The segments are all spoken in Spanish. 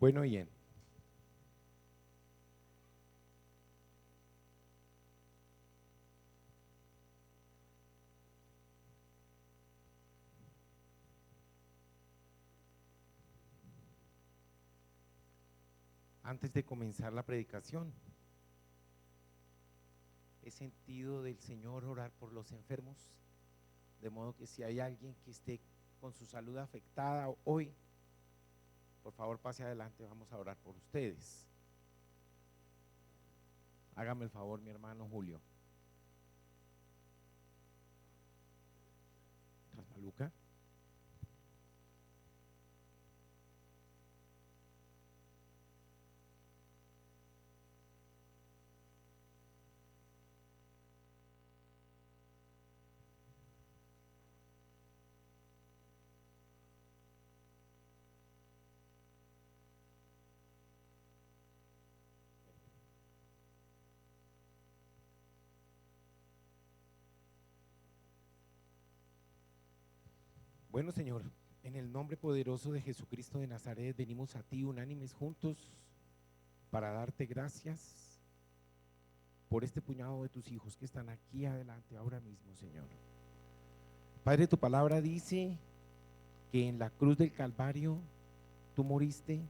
Bueno, bien. Antes de comenzar la predicación, he sentido del Señor orar por los enfermos, de modo que si hay alguien que esté con su salud afectada hoy, por favor pase adelante, vamos a orar por ustedes. Hágame el favor, mi hermano Julio. Transmaluca. Bueno, Señor, en el nombre poderoso de Jesucristo de Nazaret, venimos a ti unánimes juntos para darte gracias por este puñado de tus hijos que están aquí adelante ahora mismo, Señor. Padre, tu palabra dice que en la cruz del Calvario tú moriste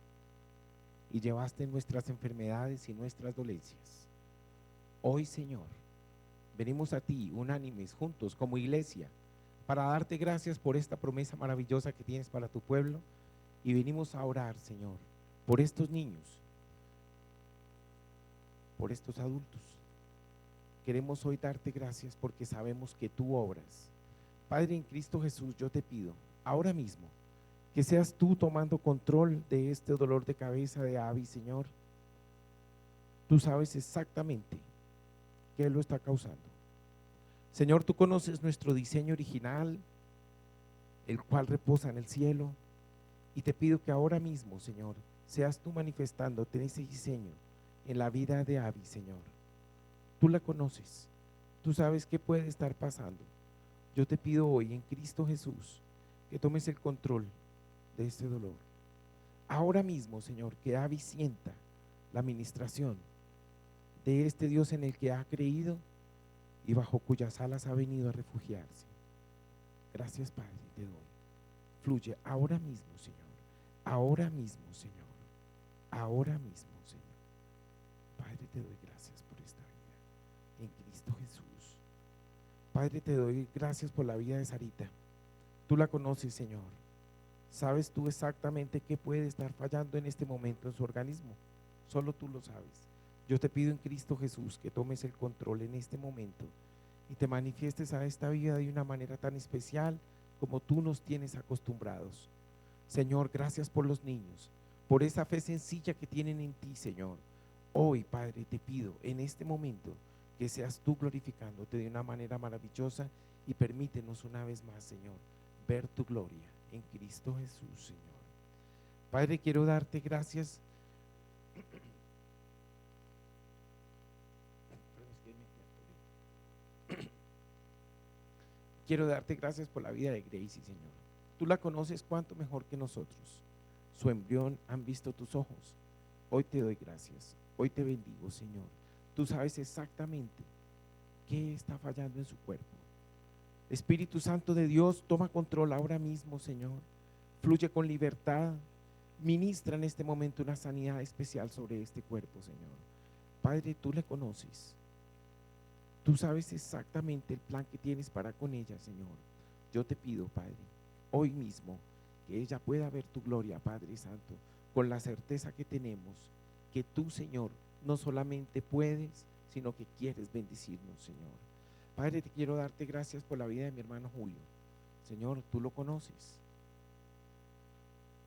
y llevaste nuestras enfermedades y nuestras dolencias. Hoy, Señor, venimos a ti unánimes juntos como iglesia para darte gracias por esta promesa maravillosa que tienes para tu pueblo, y venimos a orar, Señor, por estos niños, por estos adultos. Queremos hoy darte gracias porque sabemos que tú obras. Padre, en Cristo Jesús, yo te pido ahora mismo que seas tú tomando control de este dolor de cabeza de Abby, Señor. Tú sabes exactamente qué lo está causando. Señor, tú conoces nuestro diseño original, el cual reposa en el cielo, y te pido que ahora mismo, Señor, seas tú manifestándote en ese diseño en la vida de Abby, Señor. Tú la conoces, tú sabes qué puede estar pasando. Yo te pido hoy en Cristo Jesús que tomes el control de este dolor. Ahora mismo, Señor, que Abby sienta la administración de este Dios en el que ha creído y bajo cuyas alas ha venido a refugiarse. Gracias, Padre, te doy. Fluye ahora mismo, Señor. Ahora mismo, Señor. Ahora mismo, Señor. Padre, te doy gracias por esta vida en Cristo Jesús. Padre, te doy gracias por la vida de Sarita. Tú la conoces, Señor. Sabes tú exactamente qué puede estar fallando en este momento en su organismo. Solo tú lo sabes. Yo te pido en Cristo Jesús que tomes el control en este momento y te manifiestes a esta vida de una manera tan especial como tú nos tienes acostumbrados. Señor, gracias por los niños, por esa fe sencilla que tienen en ti, Señor. Hoy, Padre, te pido en este momento que seas tú glorificándote de una manera maravillosa, y permítenos una vez más, Señor, ver tu gloria en Cristo Jesús, Señor. Padre, quiero darte gracias. Quiero darte gracias por la vida de Gracie, Señor. Tú la conoces cuánto mejor que nosotros. Su embrión han visto tus ojos. Hoy te doy gracias. Hoy te bendigo, Señor. Tú sabes exactamente qué está fallando en su cuerpo. Espíritu Santo de Dios, toma control ahora mismo, Señor. Fluye con libertad. Ministra en este momento una sanidad especial sobre este cuerpo, Señor. Padre, tú le conoces. Tú sabes exactamente el plan que tienes para con ella, Señor. Yo te pido, Padre, hoy mismo, que ella pueda ver tu gloria, Padre Santo, con la certeza que tenemos que tú, Señor, no solamente puedes, sino que quieres bendecirnos, Señor. Padre, te quiero darte gracias por la vida de mi hermano Julio. Señor, tú lo conoces.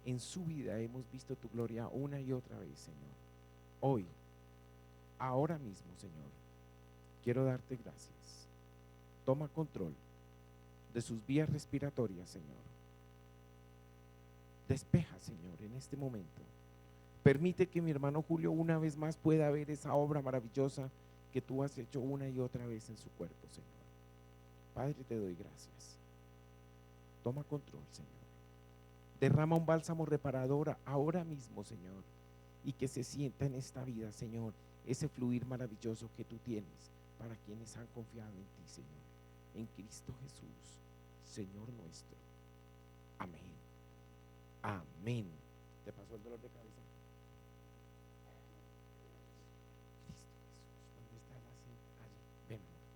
En su vida hemos visto tu gloria una y otra vez, Señor. Hoy, ahora mismo, Señor, quiero darte gracias. Toma control de sus vías respiratorias, Señor. Despeja, Señor, en este momento. Permite que mi hermano Julio una vez más pueda ver esa obra maravillosa que tú has hecho una y otra vez en su cuerpo, Señor. Padre, te doy gracias. Toma control, Señor. Derrama un bálsamo reparador ahora mismo, Señor, y que se sienta en esta vida, Señor, ese fluir maravilloso que tú tienes para quienes han confiado en ti, Señor, en Cristo Jesús, Señor nuestro. Amén. Amén. ¿Te pasó el dolor de cabeza? Cristo Jesús, ¿dónde está la cinta? Allí, ven, amor.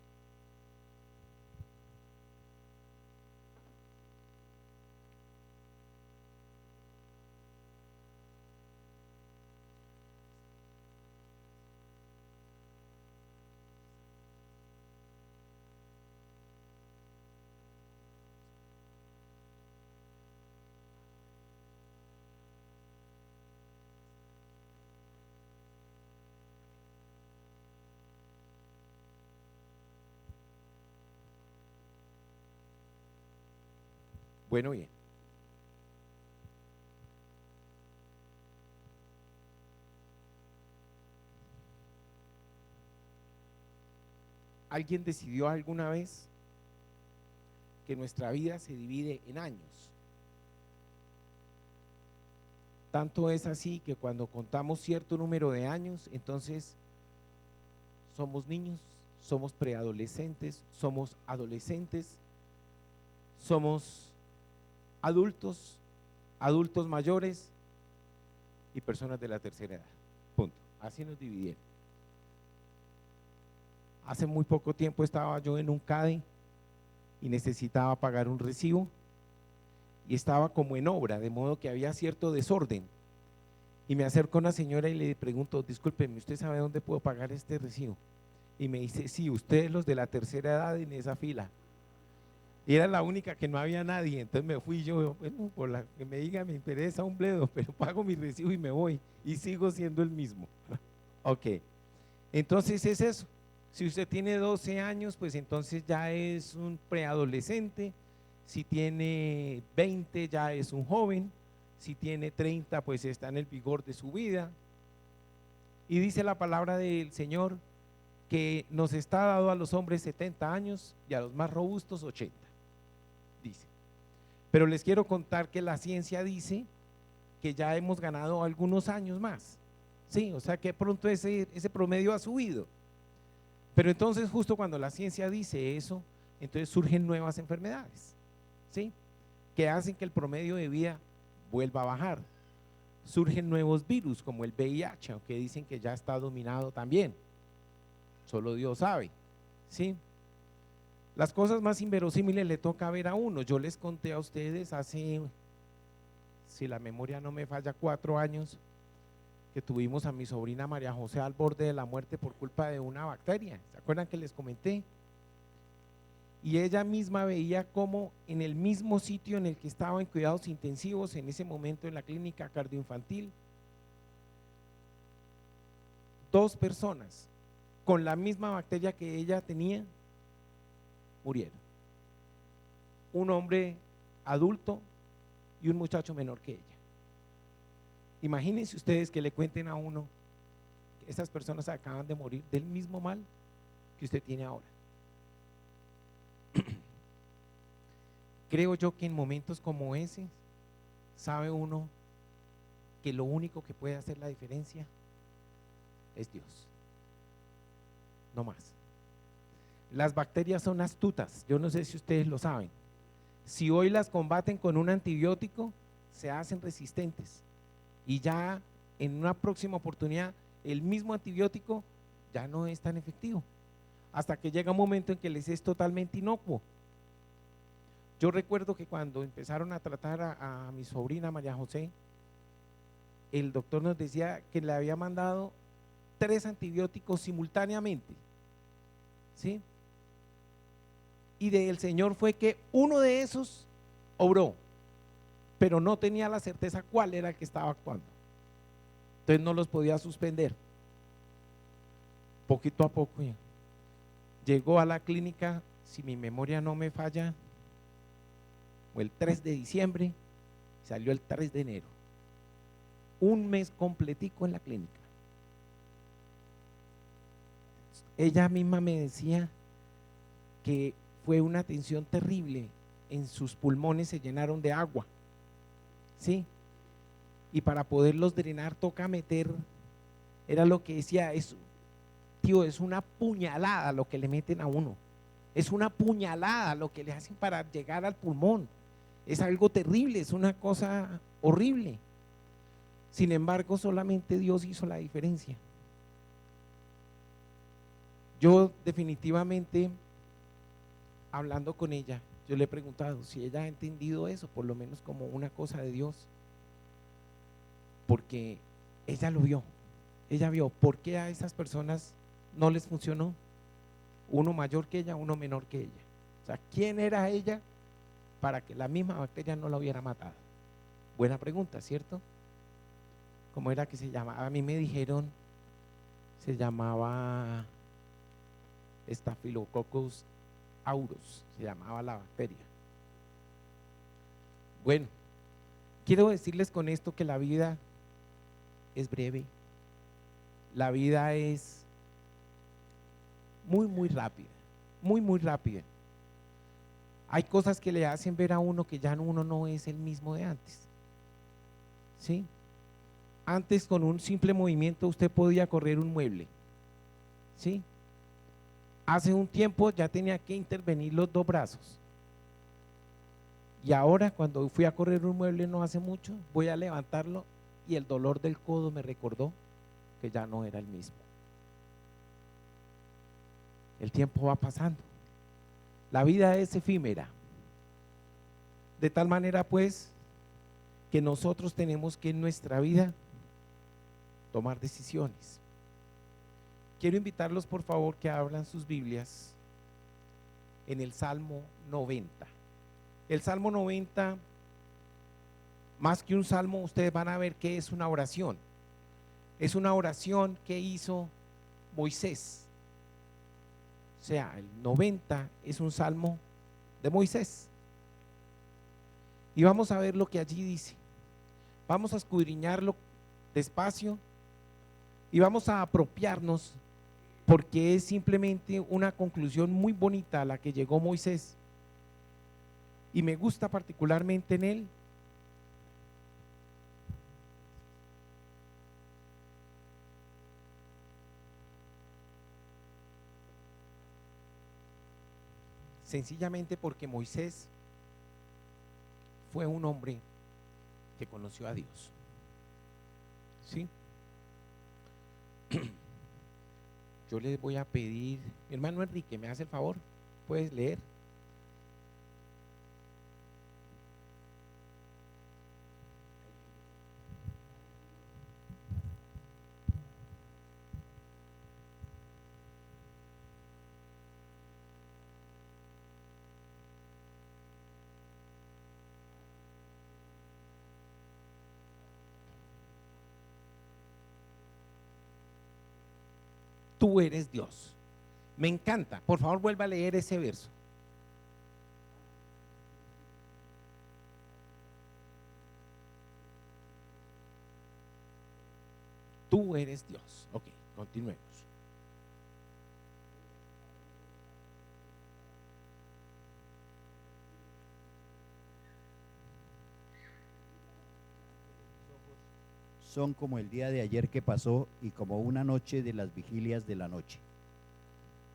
Bueno, bien. ¿Alguien decidió alguna vez que nuestra vida se divide en años? Tanto es así que cuando contamos cierto número de años, entonces somos niños, somos preadolescentes, somos adolescentes, somos adultos, adultos mayores y personas de la tercera edad. Punto. Así nos dividieron. Hace muy poco tiempo estaba yo en un CADE y necesitaba pagar un recibo y estaba como en obra, de modo que había cierto desorden. Y me acerco a una señora y le pregunto, discúlpeme, ¿usted sabe dónde puedo pagar este recibo? Y me dice, sí, ustedes los de la tercera edad en esa fila. Y era la única que no había nadie, entonces me fui yo, bueno, por la que me diga me interesa un bledo, pero pago mi recibo y me voy, y sigo siendo el mismo. Ok, entonces es eso. Si usted tiene 12 años, pues entonces ya es un preadolescente. Si tiene 20, ya es un joven. Si tiene 30, pues está en el vigor de su vida. Y dice la palabra del Señor que nos está dado a los hombres 70 años y a los más robustos 80, dice. Pero les quiero contar que la ciencia dice que ya hemos ganado algunos años más. Sí, o sea que pronto ese promedio ha subido. Pero entonces justo cuando la ciencia dice eso, entonces surgen nuevas enfermedades, ¿sí? Que hacen que el promedio de vida vuelva a bajar. Surgen nuevos virus como el VIH, aunque dicen que ya está dominado también. Solo Dios sabe, ¿sí? Las cosas más inverosímiles le toca ver a uno. Yo les conté a ustedes hace, si la memoria no me falla, 4 años, que tuvimos a mi sobrina María José al borde de la muerte por culpa de una bacteria. ¿Se acuerdan que les comenté? Y ella misma veía cómo en el mismo sitio en el que estaba en cuidados intensivos, en ese momento en la clínica cardioinfantil, 2 personas con la misma bacteria que ella tenía murieron. Un hombre adulto y un muchacho menor que ella. Imagínense ustedes que le cuenten a uno que esas personas acaban de morir del mismo mal que usted tiene ahora. Creo yo que en momentos como ese, sabe uno que lo único que puede hacer la diferencia es Dios, no más. Las bacterias son astutas, yo no sé si ustedes lo saben. Si hoy las combaten con un antibiótico, se hacen resistentes y ya en una próxima oportunidad el mismo antibiótico ya no es tan efectivo, hasta que llega un momento en que les es totalmente inocuo. Yo recuerdo que cuando empezaron a tratar a mi sobrina María José, el doctor nos decía que le había mandado 3 antibióticos simultáneamente, ¿sí? Y del Señor fue que uno de esos obró, pero no tenía la certeza cuál era el que estaba actuando. Entonces no los podía suspender. Poquito a poco ya. Llegó a la clínica, si mi memoria no me falla, o el 3 de diciembre, salió el 3 de enero. Un mes completico en la clínica. Ella misma me decía que fue una tensión terrible, en sus pulmones se llenaron de agua, ¿sí? y para poderlos drenar toca meter, era lo que decía, tío, es una puñalada lo que le meten a uno, es una puñalada lo que le hacen para llegar al pulmón, es algo terrible, es una cosa horrible. Sin embargo, solamente Dios hizo la diferencia. Yo definitivamente, hablando con ella, yo le he preguntado si ella ha entendido eso, por lo menos como una cosa de Dios, porque ella lo vio, ella vio por qué a esas personas no les funcionó, uno mayor que ella, uno menor que ella. O sea, ¿quién era ella para que la misma bacteria no la hubiera matado? Buena pregunta, ¿cierto? ¿Cómo era que se llamaba? A mí me dijeron, se llamaba Staphylococcus aureus, se llamaba la bacteria. Bueno, quiero decirles con esto que la vida es breve, la vida es muy rápida, muy rápida. Hay cosas que le hacen ver a uno que ya uno no es el mismo de antes, ¿sí? Antes con un simple movimiento usted podía correr un mueble, ¿sí? Hace un tiempo ya tenía que intervenir los dos brazos. Y ahora cuando fui a correr un mueble no hace mucho, voy a levantarlo y el dolor del codo me recordó que ya no era el mismo. El tiempo va pasando. La vida es efímera. De tal manera pues que nosotros tenemos que en nuestra vida tomar decisiones. Quiero invitarlos por favor que abran sus Biblias en el Salmo 90. El Salmo 90, más que un salmo, ustedes van a ver que es una oración. Es una oración que hizo Moisés. O sea, el 90 es un salmo de Moisés. Y vamos a ver lo que allí dice. Vamos a escudriñarlo despacio y vamos a apropiarnos, porque es simplemente una conclusión muy bonita a la que llegó Moisés. Y me gusta particularmente en él sencillamente porque Moisés fue un hombre que conoció a Dios, ¿sí? Yo les voy a pedir, mi hermano Enrique, ¿me hace el favor? ¿Puedes leer? Tú eres Dios. Me encanta. Por favor, vuelva a leer ese verso. Tú eres Dios. Ok, continuemos. Son como el día de ayer que pasó y como una noche de las vigilias de la noche.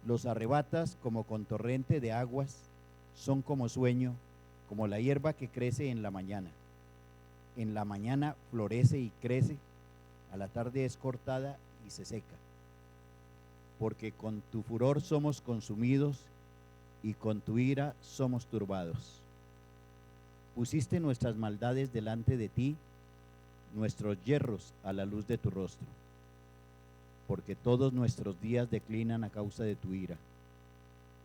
Los arrebatas como con torrente de aguas, son como sueño, como la hierba que crece en la mañana. En la mañana florece y crece, a la tarde es cortada y se seca. Porque con tu furor somos consumidos y con tu ira somos turbados. Pusiste nuestras maldades delante de ti, nuestros yerros a la luz de tu rostro, porque todos nuestros días declinan a causa de tu ira.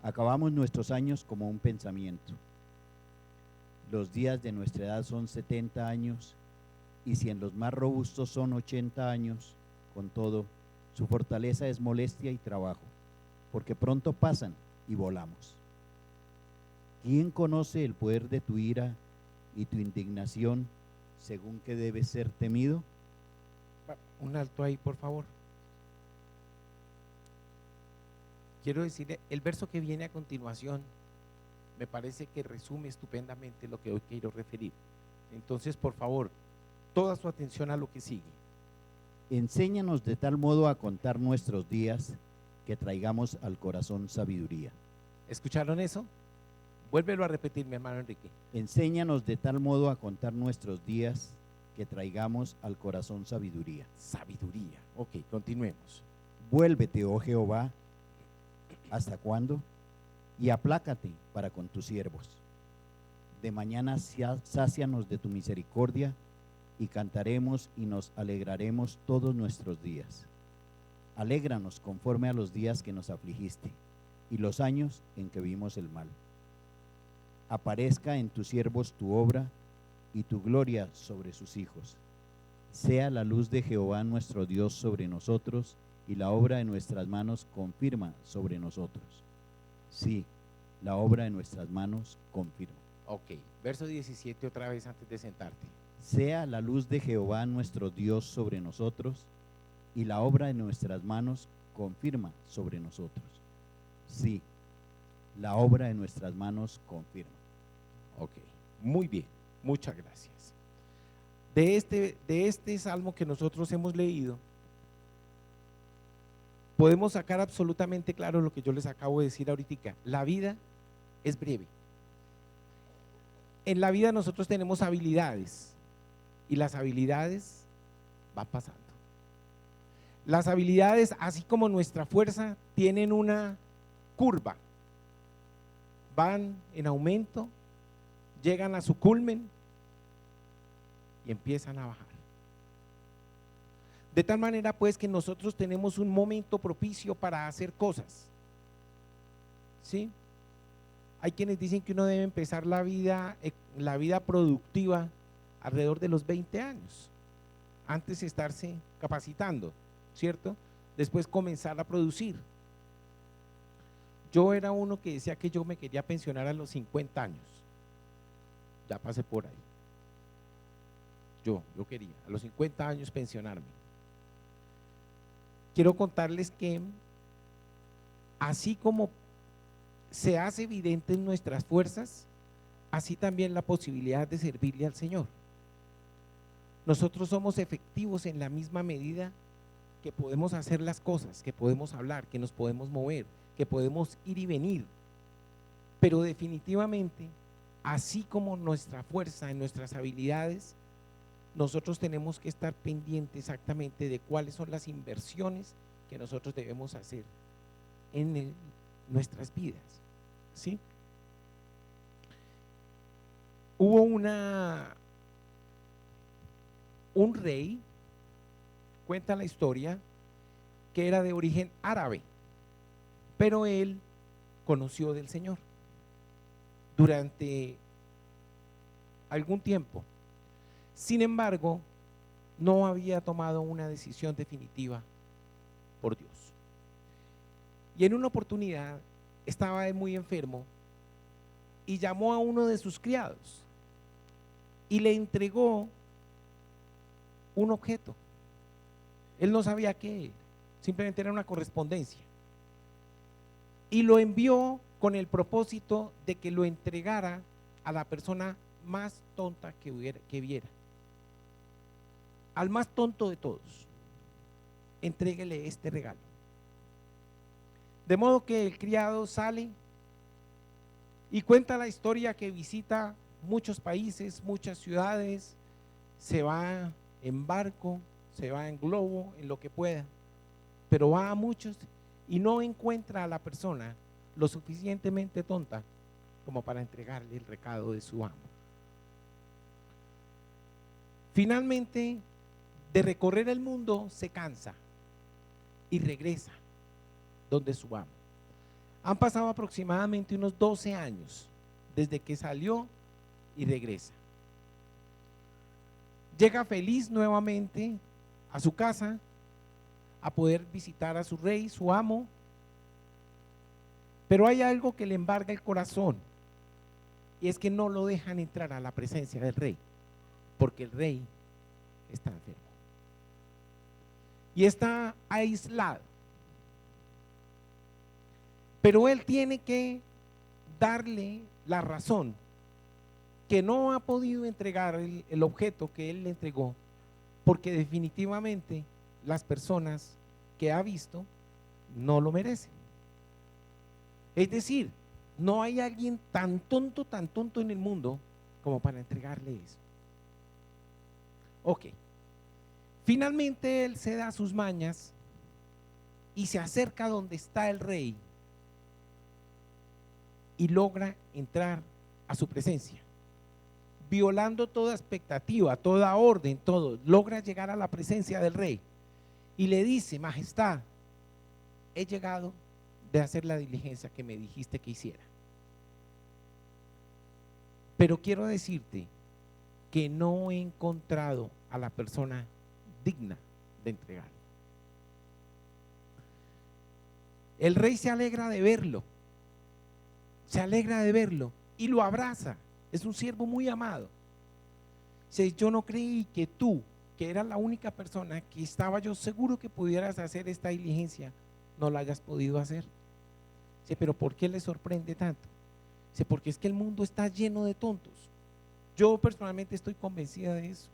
Acabamos nuestros años como un pensamiento. Los días de nuestra edad son 70 años, y si en los más robustos son 80 años, con todo, su fortaleza es molestia y trabajo, porque pronto pasan y volamos. ¿Quién conoce el poder de tu ira y tu indignación, según que debe ser temido? Un alto ahí, por favor. Quiero decirle, el verso que viene a continuación me parece que resume estupendamente lo que hoy quiero referir. Entonces, por favor, toda su atención a lo que sigue. Enséñanos de tal modo a contar nuestros días que traigamos al corazón sabiduría. ¿Escucharon eso? Vuélvelo a repetir, mi hermano Enrique. Enséñanos de tal modo a contar nuestros días que traigamos al corazón sabiduría. Sabiduría. Ok, continuemos. Vuélvete, oh Jehová, ¿hasta cuándo? Y aplácate para con tus siervos. De mañana sácianos de tu misericordia y cantaremos y nos alegraremos todos nuestros días. Alégranos conforme a los días que nos afligiste y los años en que vimos el mal. Aparezca en tus siervos tu obra y tu gloria sobre sus hijos. Sea la luz de Jehová nuestro Dios sobre nosotros y la obra de nuestras manos confirma sobre nosotros. Sí, la obra de nuestras manos confirma. Ok, verso 17 otra vez antes de sentarte. Sea la luz de Jehová nuestro Dios sobre nosotros y la obra de nuestras manos confirma sobre nosotros. Sí, la obra de nuestras manos confirma. Ok, muy bien, muchas gracias. De este salmo que nosotros hemos leído, podemos sacar absolutamente claro lo que yo les acabo de decir ahorita. La vida es breve. En la vida nosotros tenemos habilidades y las habilidades van pasando. Las habilidades, así como nuestra fuerza, tienen una curva. Van en aumento, llegan a su culmen y empiezan a bajar. De tal manera pues que nosotros tenemos un momento propicio para hacer cosas. ¿Sí? Hay quienes dicen que uno debe empezar la vida productiva alrededor de los 20 años, antes de estarse capacitando, ¿cierto? Después comenzar a producir. Yo era uno que decía que yo me quería pensionar a los 50 años. Ya pasé por ahí. Yo quería a los 50 años pensionarme. Quiero contarles que así como se hace evidente en nuestras fuerzas, así también la posibilidad de servirle al Señor. Nosotros somos efectivos en la misma medida que podemos hacer las cosas, que podemos hablar, que nos podemos mover, que podemos ir y venir. Pero definitivamente, así como nuestra fuerza en nuestras habilidades, nosotros tenemos que estar pendientes exactamente de cuáles son las inversiones que nosotros debemos hacer en nuestras vidas, ¿sí? Hubo un rey, cuenta la historia, que era de origen árabe, pero él conoció del Señor durante algún tiempo. Sin embargo, no había tomado una decisión definitiva por Dios. Y en una oportunidad estaba muy enfermo y llamó a uno de sus criados y le entregó un objeto. Él no sabía qué era, simplemente era una correspondencia. Y lo envió con el propósito de que lo entregara a la persona más tonta que viera. Al más tonto de todos, entréguele este regalo. De modo que el criado sale y cuenta la historia que visita muchos países, muchas ciudades, se va en barco, se va en globo, en lo que pueda, pero va a muchos y no encuentra a la persona lo suficientemente tonta como para entregarle el recado de su amo. Finalmente, de recorrer el mundo, se cansa y regresa donde su amo. Han pasado aproximadamente unos 12 años desde que salió y regresa. Llega feliz nuevamente a su casa a poder visitar a su rey, su amo, pero hay algo que le embarga el corazón y es que no lo dejan entrar a la presencia del rey, porque el rey está enfermo y está aislado. Pero él tiene que darle la razón que no ha podido entregar el objeto que él le entregó, porque definitivamente las personas que ha visto no lo merecen. Es decir, no hay alguien tan tonto en el mundo como para entregarle eso. Ok. Finalmente él se da sus mañas y se acerca donde está el rey y logra entrar a su presencia, violando toda expectativa, toda orden, todo. Logra llegar a la presencia del rey y le dice: majestad, he llegado de hacer la diligencia que me dijiste que hiciera, pero quiero decirte que no he encontrado a la persona digna de entregar. El rey se alegra de verlo, y lo abraza. Es un siervo muy amado. Dice: yo no creí que tú, que eras la única persona que estaba yo seguro que pudieras hacer esta diligencia, no la hayas podido hacer. Dice: pero ¿por qué le sorprende tanto? Dice: porque es que el mundo está lleno de tontos. Yo personalmente estoy convencida de eso.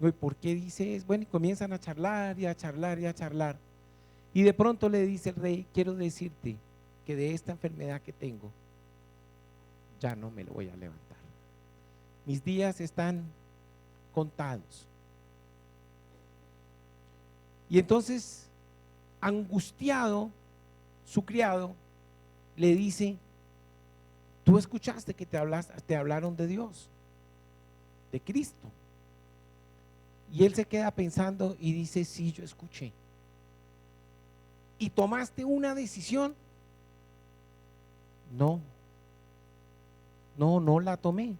¿Y por qué dice eso? Bueno, y comienzan a charlar y a charlar y a charlar. Y de pronto le dice el rey: quiero decirte que de esta enfermedad que tengo, ya no me lo voy a levantar. Mis días están contados. Y entonces, angustiado, su criado le dice: tú escuchaste que te hablaron de Dios, de Cristo. Y él se queda pensando y dice: sí, yo escuché. ¿Y tomaste una decisión? No la tomé.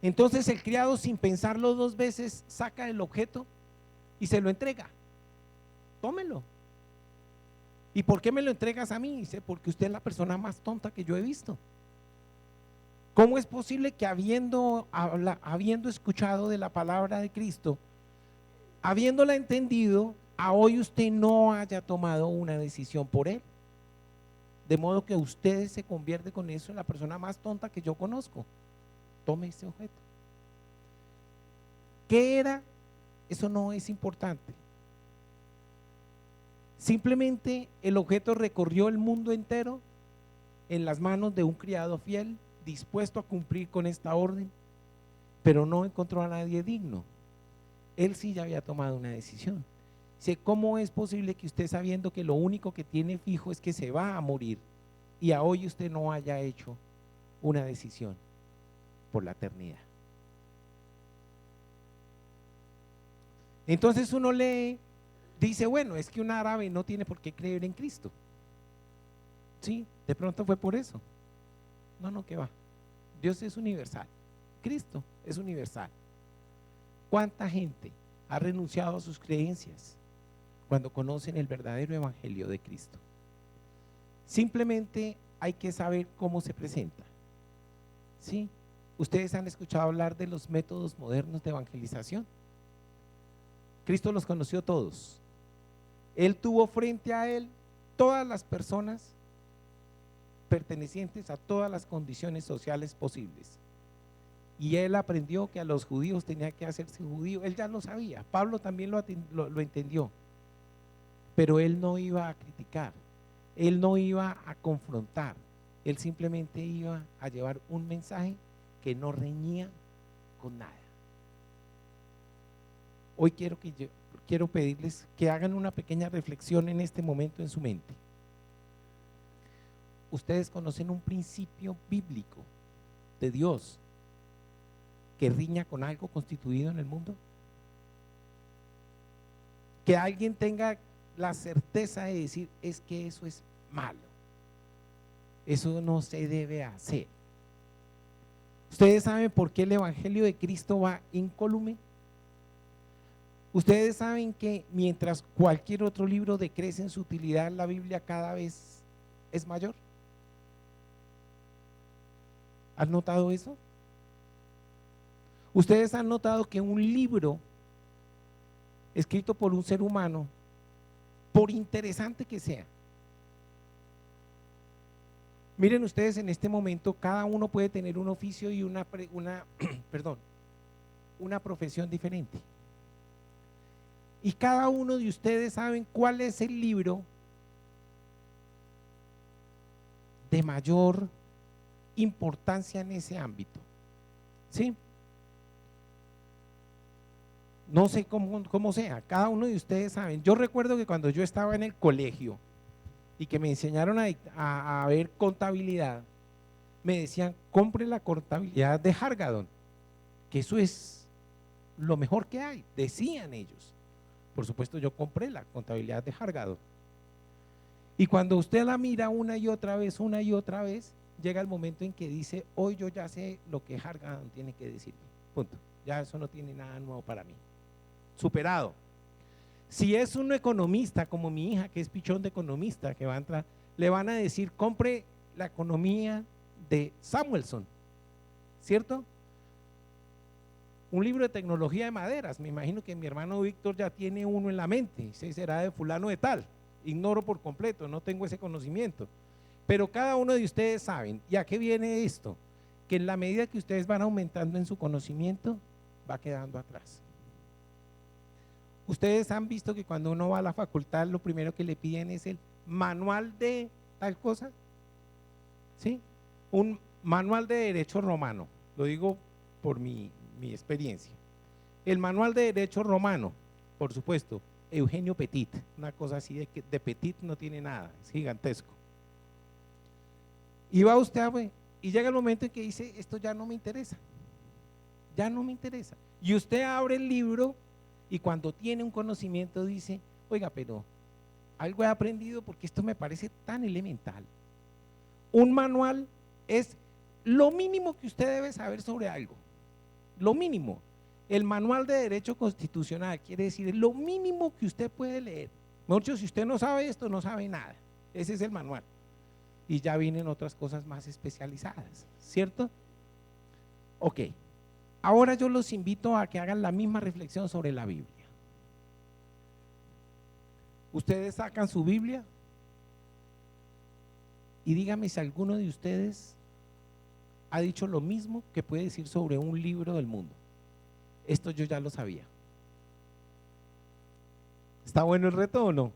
Entonces el criado, sin pensarlo dos veces, saca el objeto y se lo entrega. Tómelo. ¿Y por qué me lo entregas a mí? Dice: porque usted es la persona más tonta que yo he visto. ¿Cómo es posible que habiendo escuchado de la palabra de Cristo, habiéndola entendido, a hoy usted no haya tomado una decisión por él? De modo que usted se convierte con eso en la persona más tonta que yo conozco. Tome este objeto. ¿Qué era? Eso no es importante. Simplemente el objeto recorrió el mundo entero en las manos de un criado fiel, dispuesto a cumplir con esta orden, pero no encontró a nadie digno. Él sí ya había tomado una decisión. Dice: ¿cómo es posible que usted, sabiendo que lo único que tiene fijo es que se va a morir, y a hoy usted no haya hecho una decisión por la eternidad? Entonces uno lee, dice: bueno, es que un árabe no tiene por qué creer en Cristo. Sí, de pronto fue por eso. No, que va. Dios es universal. Cristo es universal. ¿Cuánta gente ha renunciado a sus creencias cuando conocen el verdadero evangelio de Cristo? Simplemente hay que saber cómo se presenta. ¿Sí? Ustedes han escuchado hablar de los métodos modernos de evangelización. Cristo los conoció todos. Él tuvo frente a él todas las personas pertenecientes a todas las condiciones sociales posibles. Y él aprendió que a los judíos tenía que hacerse judío. Él ya lo sabía. Pablo también lo entendió. Pero él no iba a criticar. Él no iba a confrontar. Él simplemente iba a llevar un mensaje que no reñía con nada. Hoy quiero pedirles que hagan una pequeña reflexión en este momento en su mente. Ustedes conocen un principio bíblico de Dios que riña con algo constituido en el mundo. Que alguien tenga la certeza de decir: es que eso es malo, eso no se debe hacer. ¿Ustedes saben por qué el evangelio de Cristo va incólume? Ustedes saben que mientras cualquier otro libro decrece en su utilidad, la Biblia cada vez es mayor. ¿Han notado eso? Ustedes han notado que un libro escrito por un ser humano, por interesante que sea, Miren ustedes, en este momento cada uno puede tener un oficio y perdón, una profesión diferente. Y cada uno de ustedes saben cuál es el libro de mayor importancia en ese ámbito. ¿Sí? No sé cómo sea, cada uno de ustedes saben. Yo recuerdo que cuando yo estaba en el colegio y que me enseñaron a ver contabilidad, me decían, compre la contabilidad de Hargadon, que eso es lo mejor que hay, decían ellos. Por supuesto, yo compré la contabilidad de Hargadon. Y cuando usted la mira una y otra vez, llega el momento en que dice, hoy yo ya sé lo que Hargadon tiene que decirme. Punto. Ya eso no tiene nada nuevo para mí. Superado. Si es un economista como mi hija, que es pichón de economista, que va a entrar, le van a decir, compre la economía de Samuelson, ¿cierto? Un libro de tecnología de maderas. Me imagino que mi hermano Víctor ya tiene uno en la mente, ese será de fulano de tal. Ignoro por completo, no tengo ese conocimiento. Pero cada uno de ustedes saben, ¿y a qué viene esto? Que en la medida que ustedes van aumentando en su conocimiento, va quedando atrás. Ustedes han visto que cuando uno va a la facultad, lo primero que le piden es el manual de tal cosa, ¿sí? Un manual de derecho romano, lo digo por mi experiencia. El manual de derecho romano, por supuesto, Eugenio Petit, una cosa así de Petit no tiene nada, es gigantesco. Y va usted a ver, y llega el momento en que dice, esto ya no me interesa, ya no me interesa. Y usted abre el libro y cuando tiene un conocimiento dice, oiga, pero algo he aprendido porque esto me parece tan elemental. Un manual es lo mínimo que usted debe saber sobre algo, lo mínimo. El manual de derecho constitucional quiere decir lo mínimo que usted puede leer. Mejor dicho, si usted no sabe esto, no sabe nada. Ese es el manual. Y ya vienen otras cosas más especializadas, ¿cierto? Ok. Ahora yo los invito a que hagan la misma reflexión sobre la Biblia. Ustedes sacan su Biblia y díganme si alguno de ustedes ha dicho lo mismo que puede decir sobre un libro del mundo. Esto yo ya lo sabía. ¿Está bueno el reto o no?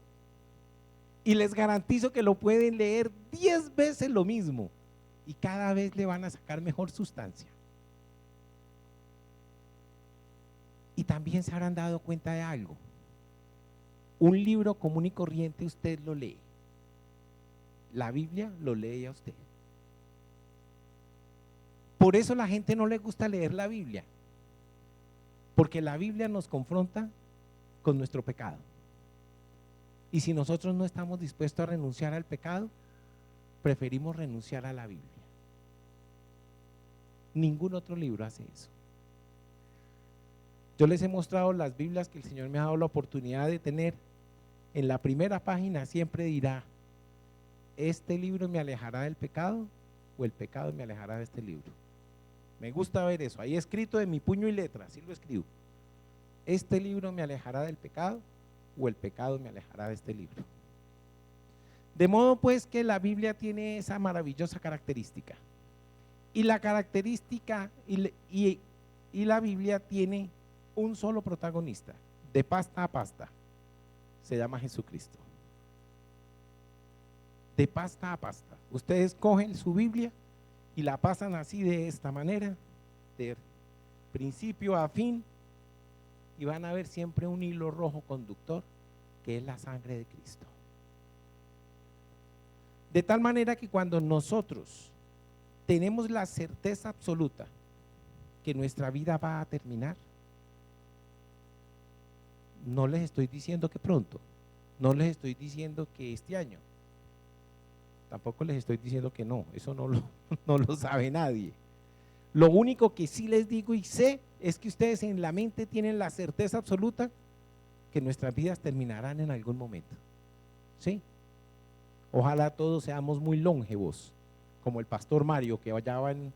Y les garantizo que lo pueden leer 10 veces lo mismo y cada vez le van a sacar mejor sustancia. Y también se habrán dado cuenta de algo. Un libro común y corriente usted lo lee. La Biblia lo lee a usted. Por eso la gente no le gusta leer la Biblia. Porque la Biblia nos confronta con nuestro pecado. Y si nosotros no estamos dispuestos a renunciar al pecado, preferimos renunciar a la Biblia. Ningún otro libro hace eso. Yo les he mostrado las Biblias que el Señor me ha dado la oportunidad de tener. En la primera página siempre dirá, este libro me alejará del pecado o el pecado me alejará de este libro. Me gusta ver eso, ahí escrito de mi puño y letra, así lo escribo. Este libro me alejará del pecado o el pecado me alejará de este libro. De modo pues que la Biblia tiene esa maravillosa característica. Y la característica y la Biblia tiene un solo protagonista, de pasta a pasta, se llama Jesucristo. De pasta a pasta. Ustedes cogen su Biblia y la pasan así de esta manera, de principio a fin, y van a ver siempre un hilo rojo conductor, que es la sangre de Cristo. De tal manera que cuando nosotros tenemos la certeza absoluta que nuestra vida va a terminar, no les estoy diciendo que pronto, no les estoy diciendo que este año, tampoco les estoy diciendo que no, eso no lo sabe nadie. Lo único que sí les digo y sé es que ustedes en la mente tienen la certeza absoluta que nuestras vidas terminarán en algún momento. ¿Sí? Ojalá todos seamos muy longevos, como el pastor Mario, que ya va en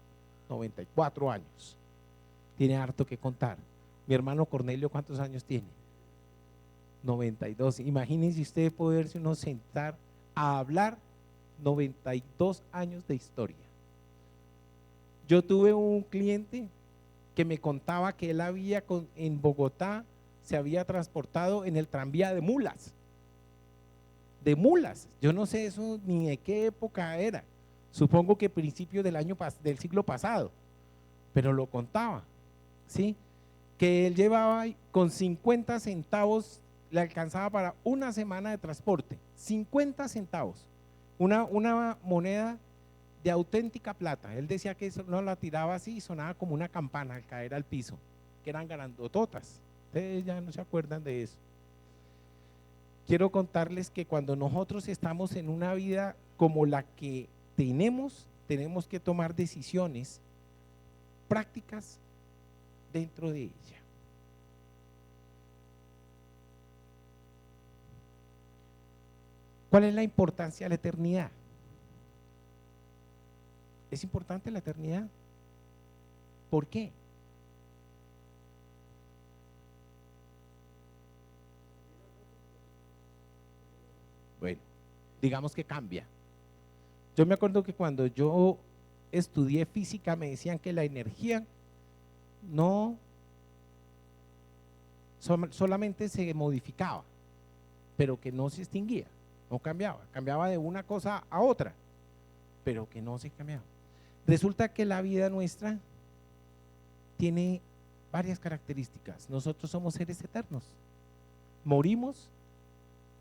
94 años. Tiene harto que contar. Mi hermano Cornelio, ¿cuántos años tiene? 92. Imagínense usted poderse uno sentar a hablar 92 años de historia. Yo tuve un cliente que me contaba que él en Bogotá se había transportado en el tranvía de mulas. De mulas. Yo no sé eso ni de qué época era. Supongo que principios del siglo pasado. Pero lo contaba, ¿sí? Que él llevaba con 50 centavos, le alcanzaba para una semana de transporte. 50 centavos. Una moneda de auténtica plata. Él decía que eso no la tiraba así y sonaba como una campana al caer al piso, que eran grandototas. Ustedes ya no se acuerdan de eso. Quiero contarles que cuando nosotros estamos en una vida como la que tenemos que tomar decisiones prácticas dentro de ella. ¿Cuál es la importancia de la eternidad? ¿Es importante la eternidad? ¿Por qué? Bueno, digamos que cambia. Yo me acuerdo que cuando yo estudié física me decían que la energía no solamente se modificaba, pero que no se extinguía, no cambiaba de una cosa a otra, pero que no se cambiaba. Resulta que la vida nuestra tiene varias características. Nosotros somos seres eternos, morimos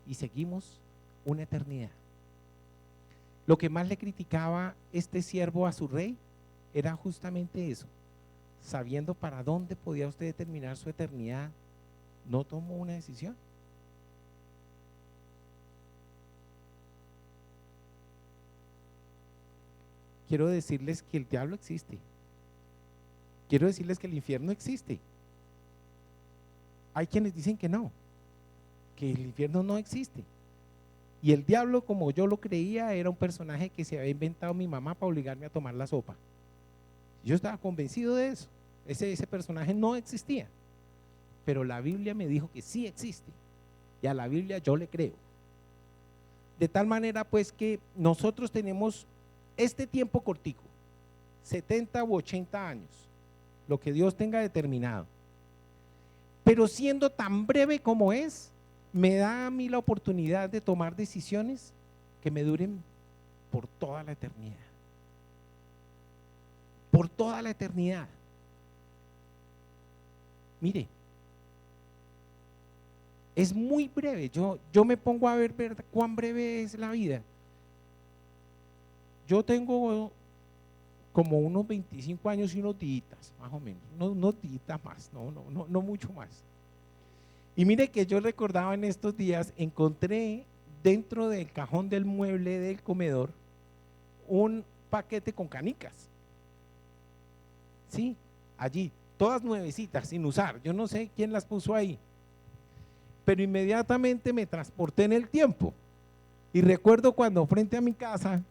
y seguimos una eternidad. Lo que más le criticaba este siervo a su rey era justamente eso. Sabiendo para dónde podía usted determinar su eternidad, no tomó una decisión. Quiero decirles que el diablo existe. Quiero decirles que el infierno existe. Hay quienes dicen que no, que el infierno no existe. Y el diablo, como yo lo creía, era un personaje que se había inventado mi mamá para obligarme a tomar la sopa. Yo estaba convencido de eso. Ese personaje no existía. Pero la Biblia me dijo que sí existe. Y a la Biblia yo le creo. De tal manera pues que nosotros tenemos este tiempo cortico, 70 u 80 años, lo que Dios tenga determinado. Pero siendo tan breve como es, me da a mí la oportunidad de tomar decisiones que me duren por toda la eternidad. Por toda la eternidad. Mire, es muy breve. Yo me pongo a ver cuán breve es la vida. Yo tengo como unos 25 años y unos días, más o menos, unos días más, no mucho más. Y mire que yo recordaba en estos días, encontré dentro del cajón del mueble del comedor un paquete con canicas. Sí, allí, todas nuevecitas, sin usar. Yo no sé quién las puso ahí. Pero inmediatamente me transporté en el tiempo. Y recuerdo cuando frente a mi casa,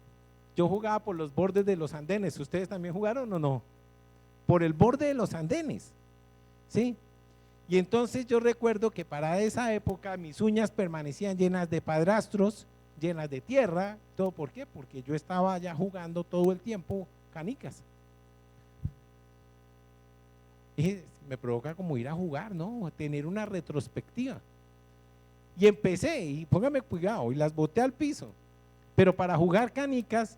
yo jugaba por los bordes de los andenes. ¿Ustedes también jugaron o no? Por el borde de los andenes. ¿Sí? Y entonces yo recuerdo que para esa época mis uñas permanecían llenas de padrastros, llenas de tierra. ¿Todo por qué? Porque yo estaba ya jugando todo el tiempo canicas. Y me provoca como ir a jugar, ¿no? Tener una retrospectiva. Y empecé, y póngame cuidado, y las boté al piso. Pero para jugar canicas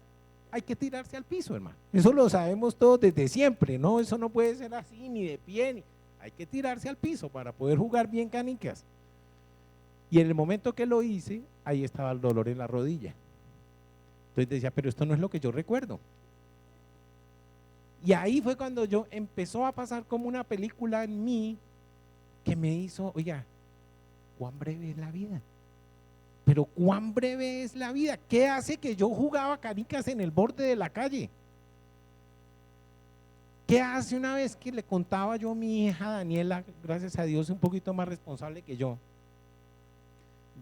hay que tirarse al piso, hermano. Eso lo sabemos todos desde siempre, ¿no? Eso no puede ser así, ni de pie, hay que tirarse al piso para poder jugar bien canicas. Y en el momento que lo hice, ahí estaba el dolor en la rodilla. Entonces decía, pero esto no es lo que yo recuerdo. Y ahí fue cuando yo empezó a pasar como una película en mí que me hizo, oiga, cuán breve es la vida. Pero cuán breve es la vida. ¿Qué hace que yo jugaba canicas en el borde de la calle? ¿Qué hace una vez que le contaba yo a mi hija Daniela, gracias a Dios, un poquito más responsable que yo?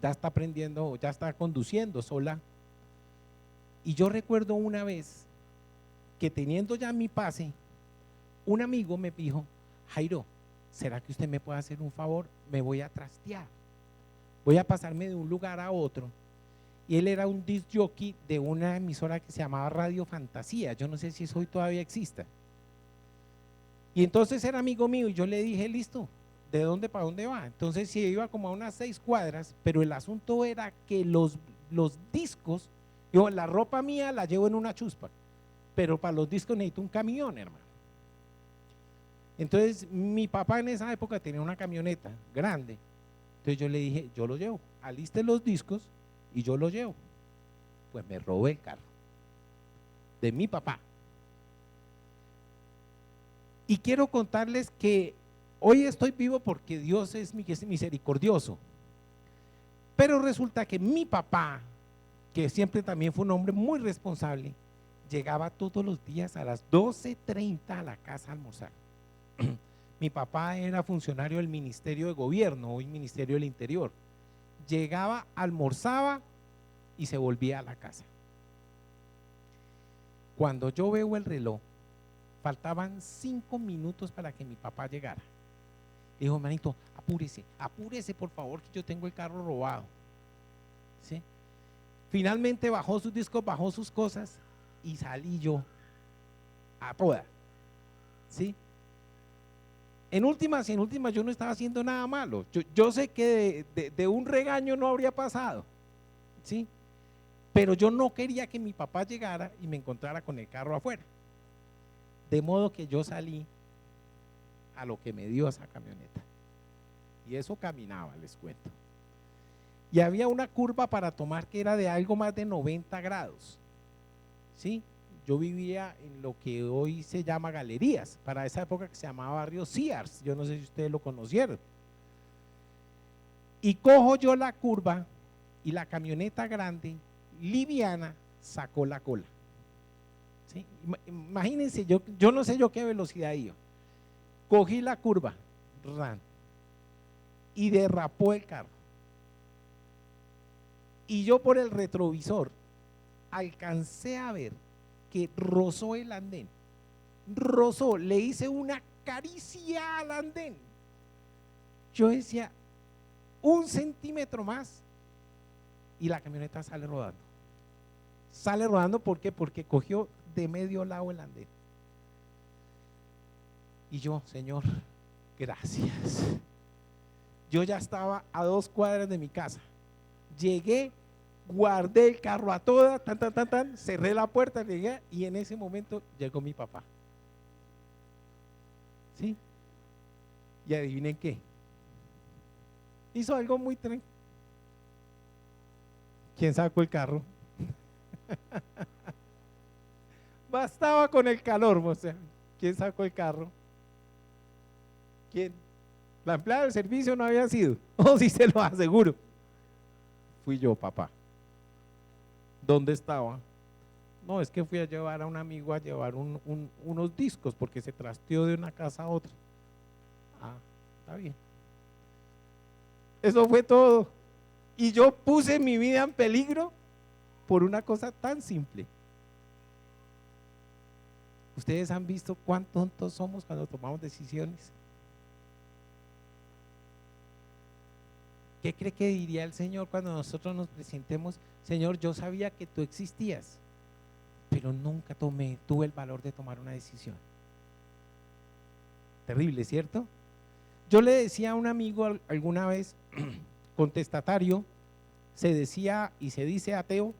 Ya está aprendiendo, ya está conduciendo sola. Y yo recuerdo una vez que teniendo ya mi pase, un amigo me dijo, Jairo, ¿será que usted me puede hacer un favor? Me voy a trastear. Voy a pasarme de un lugar a otro y él era un disc jockey de una emisora que se llamaba Radio Fantasía, yo no sé si eso hoy todavía exista. Y entonces era amigo mío y yo le dije, listo, ¿de dónde para dónde va? Entonces sí, iba como a unas 6 cuadras, pero el asunto era que los discos, yo la ropa mía la llevo en una chuspa, pero para los discos necesito un camión, hermano. Entonces mi papá en esa época tenía una camioneta grande, entonces yo le dije, yo lo llevo, aliste los discos y yo lo llevo. Pues me robé el carro de mi papá. Y quiero contarles que hoy estoy vivo porque Dios es misericordioso. Pero resulta que mi papá, que siempre también fue un hombre muy responsable, llegaba todos los días a las 12:30 a la casa a almorzar. Mi papá era funcionario del Ministerio de Gobierno, hoy Ministerio del Interior. Llegaba, almorzaba y se volvía a la casa. Cuando yo veo el reloj, faltaban 5 minutos para que mi papá llegara. Le dijo, hermanito, apúrese, apúrese por favor, que yo tengo el carro robado. ¿Sí? Finalmente bajó sus discos, bajó sus cosas y salí yo a toda. ¿Sí? En últimas yo no estaba haciendo nada malo. Yo sé que de un regaño no habría pasado. ¿Sí? Pero yo no quería que mi papá llegara y me encontrara con el carro afuera. De modo que yo salí a lo que me dio esa camioneta. Y eso caminaba, les cuento. Y había una curva para tomar que era de algo más de 90 grados. ¿Sí? Yo vivía en lo que hoy se llama Galerías, para esa época que se llamaba barrio Sears, yo no sé si ustedes lo conocieron. Y cojo yo la curva y la camioneta grande, liviana, sacó la cola. ¿Sí? Imagínense, yo no sé yo qué velocidad iba. Cogí la curva, y derrapó el carro. Y yo por el retrovisor alcancé a ver que rozó el andén. Rozó, le hice una caricia al andén. Yo decía, 1 centímetro más y la camioneta sale rodando. Sale rodando, ¿por qué? Porque cogió de medio lado el andén. Y yo, Señor, gracias. Yo ya estaba a 2 cuadras de mi casa. Llegué, guardé el carro a toda, cerré la puerta, llegué y en ese momento llegó mi papá. ¿Sí? Y adivinen qué. Hizo algo muy tranquilo. ¿Quién sacó el carro? Bastaba con el calor, o sea, ¿quién sacó el carro? ¿Quién? La empleada del servicio no había sido. Oh, sí, se lo aseguro. Fui yo, papá. ¿Dónde estaba? No, es que fui a llevar a un amigo a llevar unos discos porque se trasteó de una casa a otra. Ah, está bien. Eso fue todo. Y yo puse mi vida en peligro por una cosa tan simple. ¿Ustedes han visto cuán tontos somos cuando tomamos decisiones? ¿Qué cree que diría el Señor cuando nosotros nos presentemos? Señor, yo sabía que tú existías, pero nunca tuve el valor de tomar una decisión. Terrible, ¿cierto? Yo le decía a un amigo alguna vez, contestatario, se decía y se dice ateo.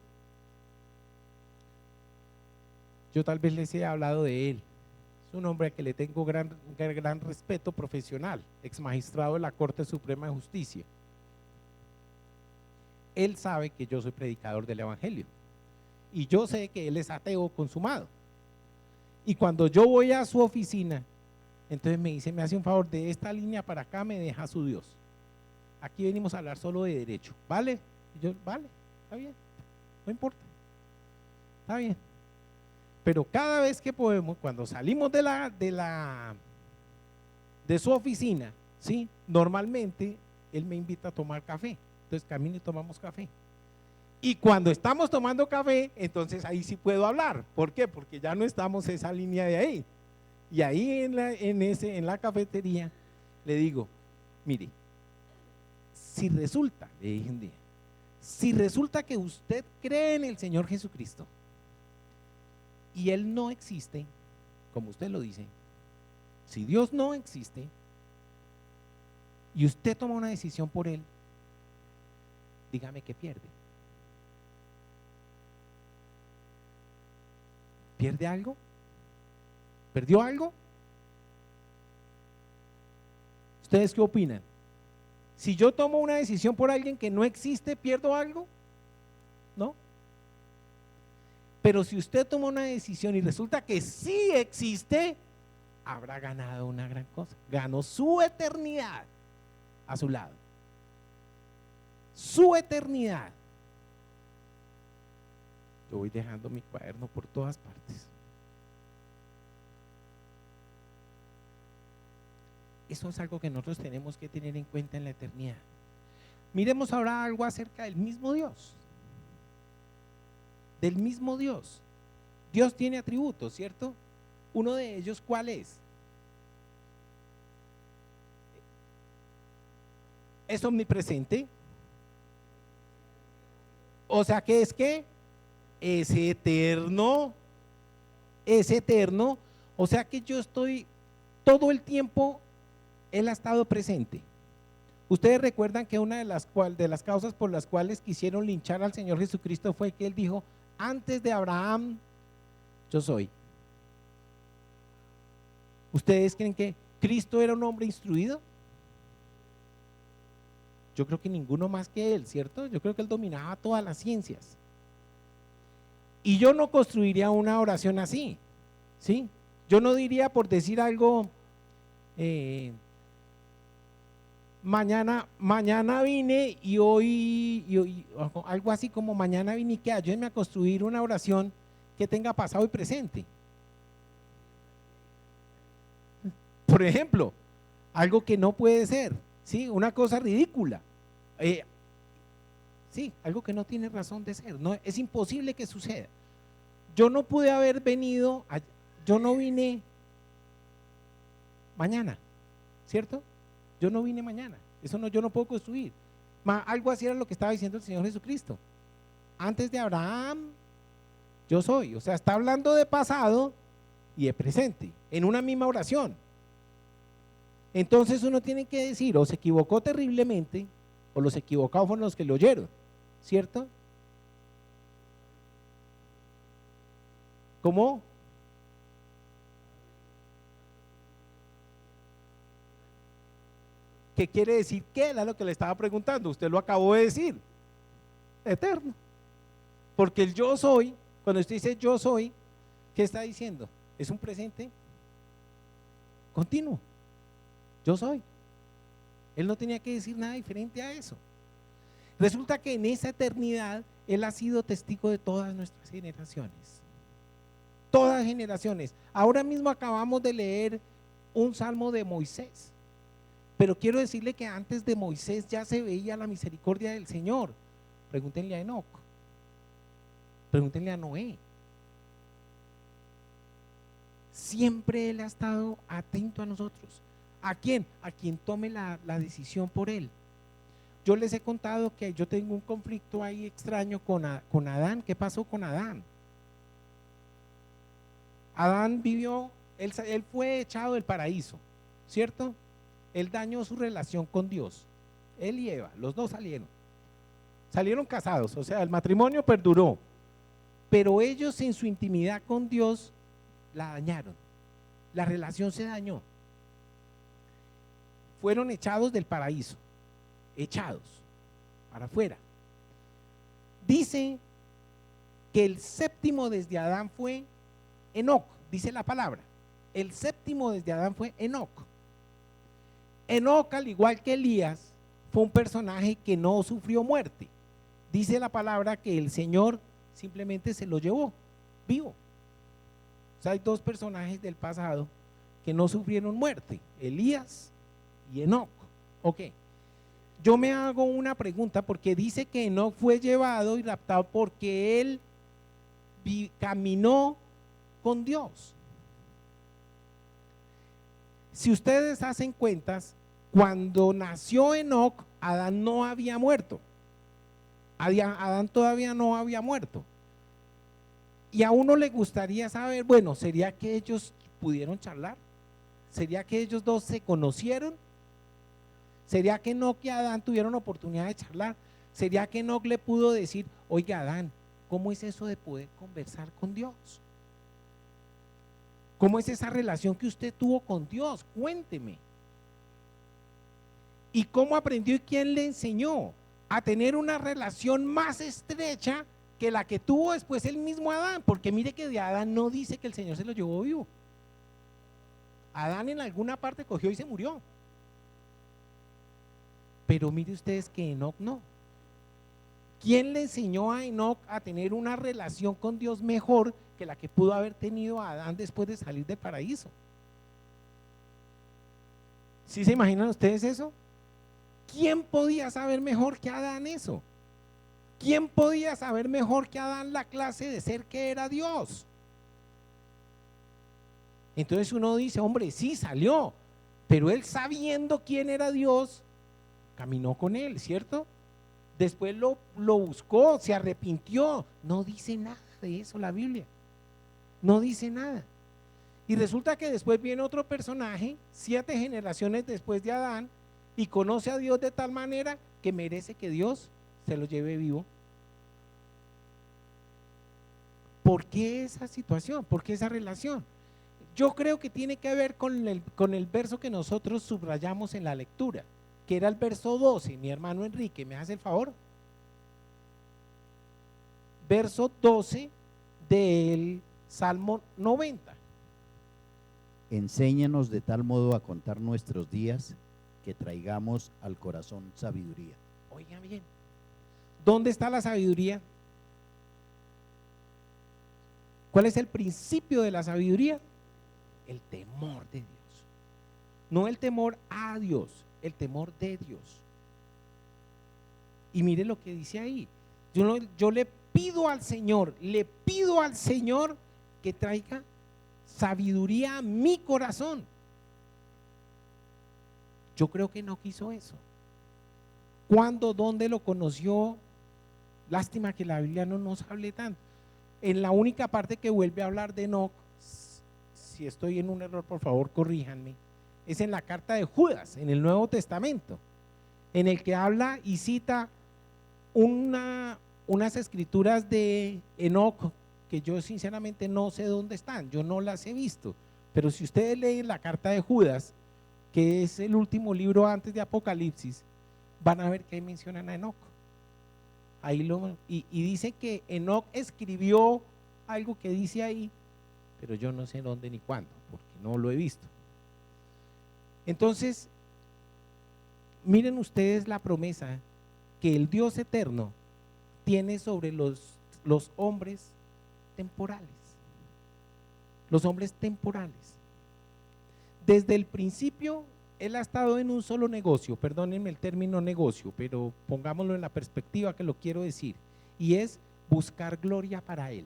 Yo tal vez les he hablado de él. Es un hombre al que le tengo gran respeto profesional, ex magistrado de la Corte Suprema de Justicia. Él sabe que yo soy predicador del Evangelio y yo sé que él es ateo consumado. Y cuando yo voy a su oficina, entonces me dice, me hace un favor, de esta línea para acá me deja su Dios. Aquí venimos a hablar solo de derecho, ¿vale? Y yo, vale, está bien, no importa, está bien. Pero cada vez que podemos, cuando salimos de su oficina, ¿sí? Normalmente él me invita a tomar café. Entonces camino y tomamos café. Y cuando estamos tomando café, entonces ahí sí puedo hablar. ¿Por qué? Porque ya no estamos esa línea de ahí. Y ahí en la cafetería le digo, mire, si resulta, le dije un día, Si resulta que usted cree en el Señor Jesucristo y Él no existe, como usted lo dice, si Dios no existe y usted toma una decisión por Él, dígame qué pierde. ¿Pierde algo? ¿Perdió algo? ¿Ustedes qué opinan? Si yo tomo una decisión por alguien que no existe, ¿pierdo algo? ¿No? Pero si usted toma una decisión y resulta que sí existe, habrá ganado una gran cosa. Ganó su eternidad a su lado. Su eternidad. Yo voy dejando mi cuaderno por todas partes. Eso es algo que nosotros tenemos que tener en cuenta en la eternidad. Miremos ahora algo acerca del mismo Dios. Del mismo Dios. Dios tiene atributos, ¿cierto? Uno de ellos, ¿cuál es? Es omnipresente. O sea, ¿qué es qué? Es eterno. Es eterno. O sea que yo estoy todo el tiempo, Él ha estado presente. Ustedes recuerdan que una de las causas por las cuales quisieron linchar al Señor Jesucristo fue que Él dijo: antes de Abraham, yo soy. ¿Ustedes creen que Cristo era un hombre instruido? Yo creo que ninguno más que Él, ¿cierto? Yo creo que Él dominaba todas las ciencias. Y yo no construiría una oración así, ¿sí? Yo no diría, por decir algo, mañana vine y hoy, algo así como mañana vine y que ayúdenme a construir una oración que tenga pasado y presente. Por ejemplo, algo que no puede ser, ¿sí? Una cosa ridícula. Sí, algo que no tiene razón de ser, no, es imposible que suceda. Yo no pude haber venido, yo no vine mañana, ¿cierto? Yo no vine mañana, eso no, yo no puedo construir. Algo así era lo que estaba diciendo el Señor Jesucristo. Antes de Abraham, yo soy. O sea, está hablando de pasado y de presente, en una misma oración. Entonces uno tiene que decir, o se equivocó terriblemente, o los equivocados fueron los que lo oyeron, ¿cierto? ¿Cómo? ¿Qué quiere decir qué? Era lo que le estaba preguntando, usted lo acabó de decir. Eterno. Porque el yo soy, cuando usted dice yo soy, ¿qué está diciendo? Es un presente continuo. Yo soy. Él no tenía que decir nada diferente a eso. Resulta que en esa eternidad Él ha sido testigo de todas nuestras generaciones. Todas generaciones. Ahora mismo acabamos de leer un salmo de Moisés. Pero quiero decirle que antes de Moisés ya se veía la misericordia del Señor. Pregúntenle a Enoc. Pregúntenle a Noé. Siempre Él ha estado atento a nosotros. ¿A quién? A quien tome la decisión por Él. Yo les he contado que yo tengo un conflicto ahí extraño con Adán. ¿Qué pasó con Adán? Adán vivió, él fue echado del paraíso, ¿cierto? Él dañó su relación con Dios. Él y Eva, los dos salieron casados, o sea, el matrimonio perduró, pero ellos en su intimidad con Dios la dañaron, la relación se dañó. Fueron echados del paraíso, echados para afuera. Dice que el séptimo desde Adán fue Enoc, dice la palabra. El séptimo desde Adán fue Enoc. Enoc, al igual que Elías, fue un personaje que no sufrió muerte. Dice la palabra que el Señor simplemente se lo llevó vivo. O sea, hay dos personajes del pasado que no sufrieron muerte, Elías y Enoc. Ok, yo me hago una pregunta porque dice que Enoc fue llevado y raptado porque él caminó con Dios. Si ustedes hacen cuentas, cuando nació Enoc, Adán no había muerto. Adán todavía no había muerto. Y a uno le gustaría saber, bueno, ¿sería que ellos pudieron charlar? ¿Sería que ellos dos se conocieron? ¿Sería que Enoc y Adán tuvieron oportunidad de charlar? ¿Sería que Enoc le pudo decir, oiga Adán, ¿cómo es eso de poder conversar con Dios? ¿Cómo es esa relación que usted tuvo con Dios? Cuénteme. ¿Y cómo aprendió y quién le enseñó a tener una relación más estrecha que la que tuvo después el mismo Adán? Porque mire que de Adán no dice que el Señor se lo llevó vivo. Adán en alguna parte cogió y se murió. Pero mire ustedes que Enoc no. ¿Quién le enseñó a Enoc a tener una relación con Dios mejor que la que pudo haber tenido Adán después de salir del paraíso? ¿Sí se imaginan ustedes eso? ¿Quién podía saber mejor que Adán eso? ¿Quién podía saber mejor que Adán la clase de ser que era Dios? Entonces uno dice, hombre, sí salió, pero él sabiendo quién era Dios, caminó con él, ¿cierto? Después lo buscó, se arrepintió. No dice nada de eso la Biblia. No dice nada. Y resulta que después viene otro personaje, 7 generaciones después de Adán, y conoce a Dios de tal manera que merece que Dios se lo lleve vivo. ¿Por qué esa situación? ¿Por qué esa relación? Yo creo que tiene que ver con el verso que nosotros subrayamos en la lectura, que era el verso 12. Mi hermano Enrique, ¿me hace el favor? Verso 12 del Salmo 90. Enséñanos de tal modo a contar nuestros días que traigamos al corazón sabiduría. Oigan bien, ¿dónde está la sabiduría? ¿Cuál es el principio de la sabiduría? El temor de Dios. No el temor a Dios, el temor de Dios. Y mire lo que dice ahí. Yo le pido al Señor que traiga sabiduría a mi corazón. Yo creo que no quiso eso. ¿Cuándo, dónde lo conoció? Lástima que la Biblia no nos hable tanto. En la única parte que vuelve a hablar de Enoc, si estoy en un error, por favor, corríjanme, es en la carta de Judas, en el Nuevo Testamento, en el que habla y cita unas escrituras de Enoc que yo sinceramente no sé dónde están, yo no las he visto, pero si ustedes leen la carta de Judas, que es el último libro antes de Apocalipsis, van a ver que ahí mencionan a Enoc. Y dice que Enoc escribió algo que dice ahí, pero yo no sé dónde ni cuándo, porque no lo he visto. Entonces, miren ustedes la promesa que el Dios eterno tiene sobre los hombres temporales. Los hombres temporales. Desde el principio, él ha estado en un solo negocio, perdónenme el término negocio, pero pongámoslo en la perspectiva que lo quiero decir, y es buscar gloria para él.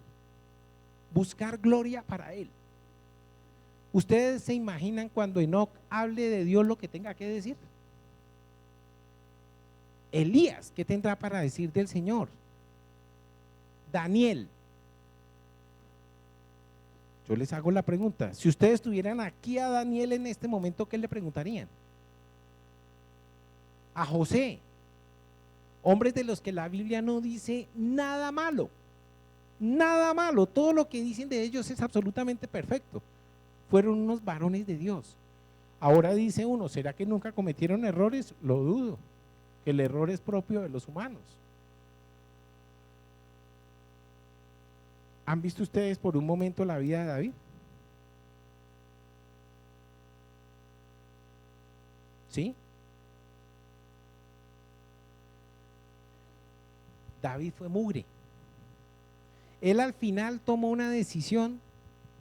Buscar gloria para él. ¿Ustedes se imaginan cuando Enoc hable de Dios lo que tenga que decir? Elías, ¿qué tendrá para decir del Señor? Daniel. Yo les hago la pregunta, si ustedes tuvieran aquí a Daniel en este momento, ¿qué le preguntarían? A José, hombres de los que la Biblia no dice nada malo, todo lo que dicen de ellos es absolutamente perfecto, fueron unos varones de Dios. Ahora dice uno, ¿será que nunca cometieron errores? Lo dudo, que el error es propio de los humanos. ¿Han visto ustedes por un momento la vida de David? ¿Sí? David fue mugre. Él al final tomó una decisión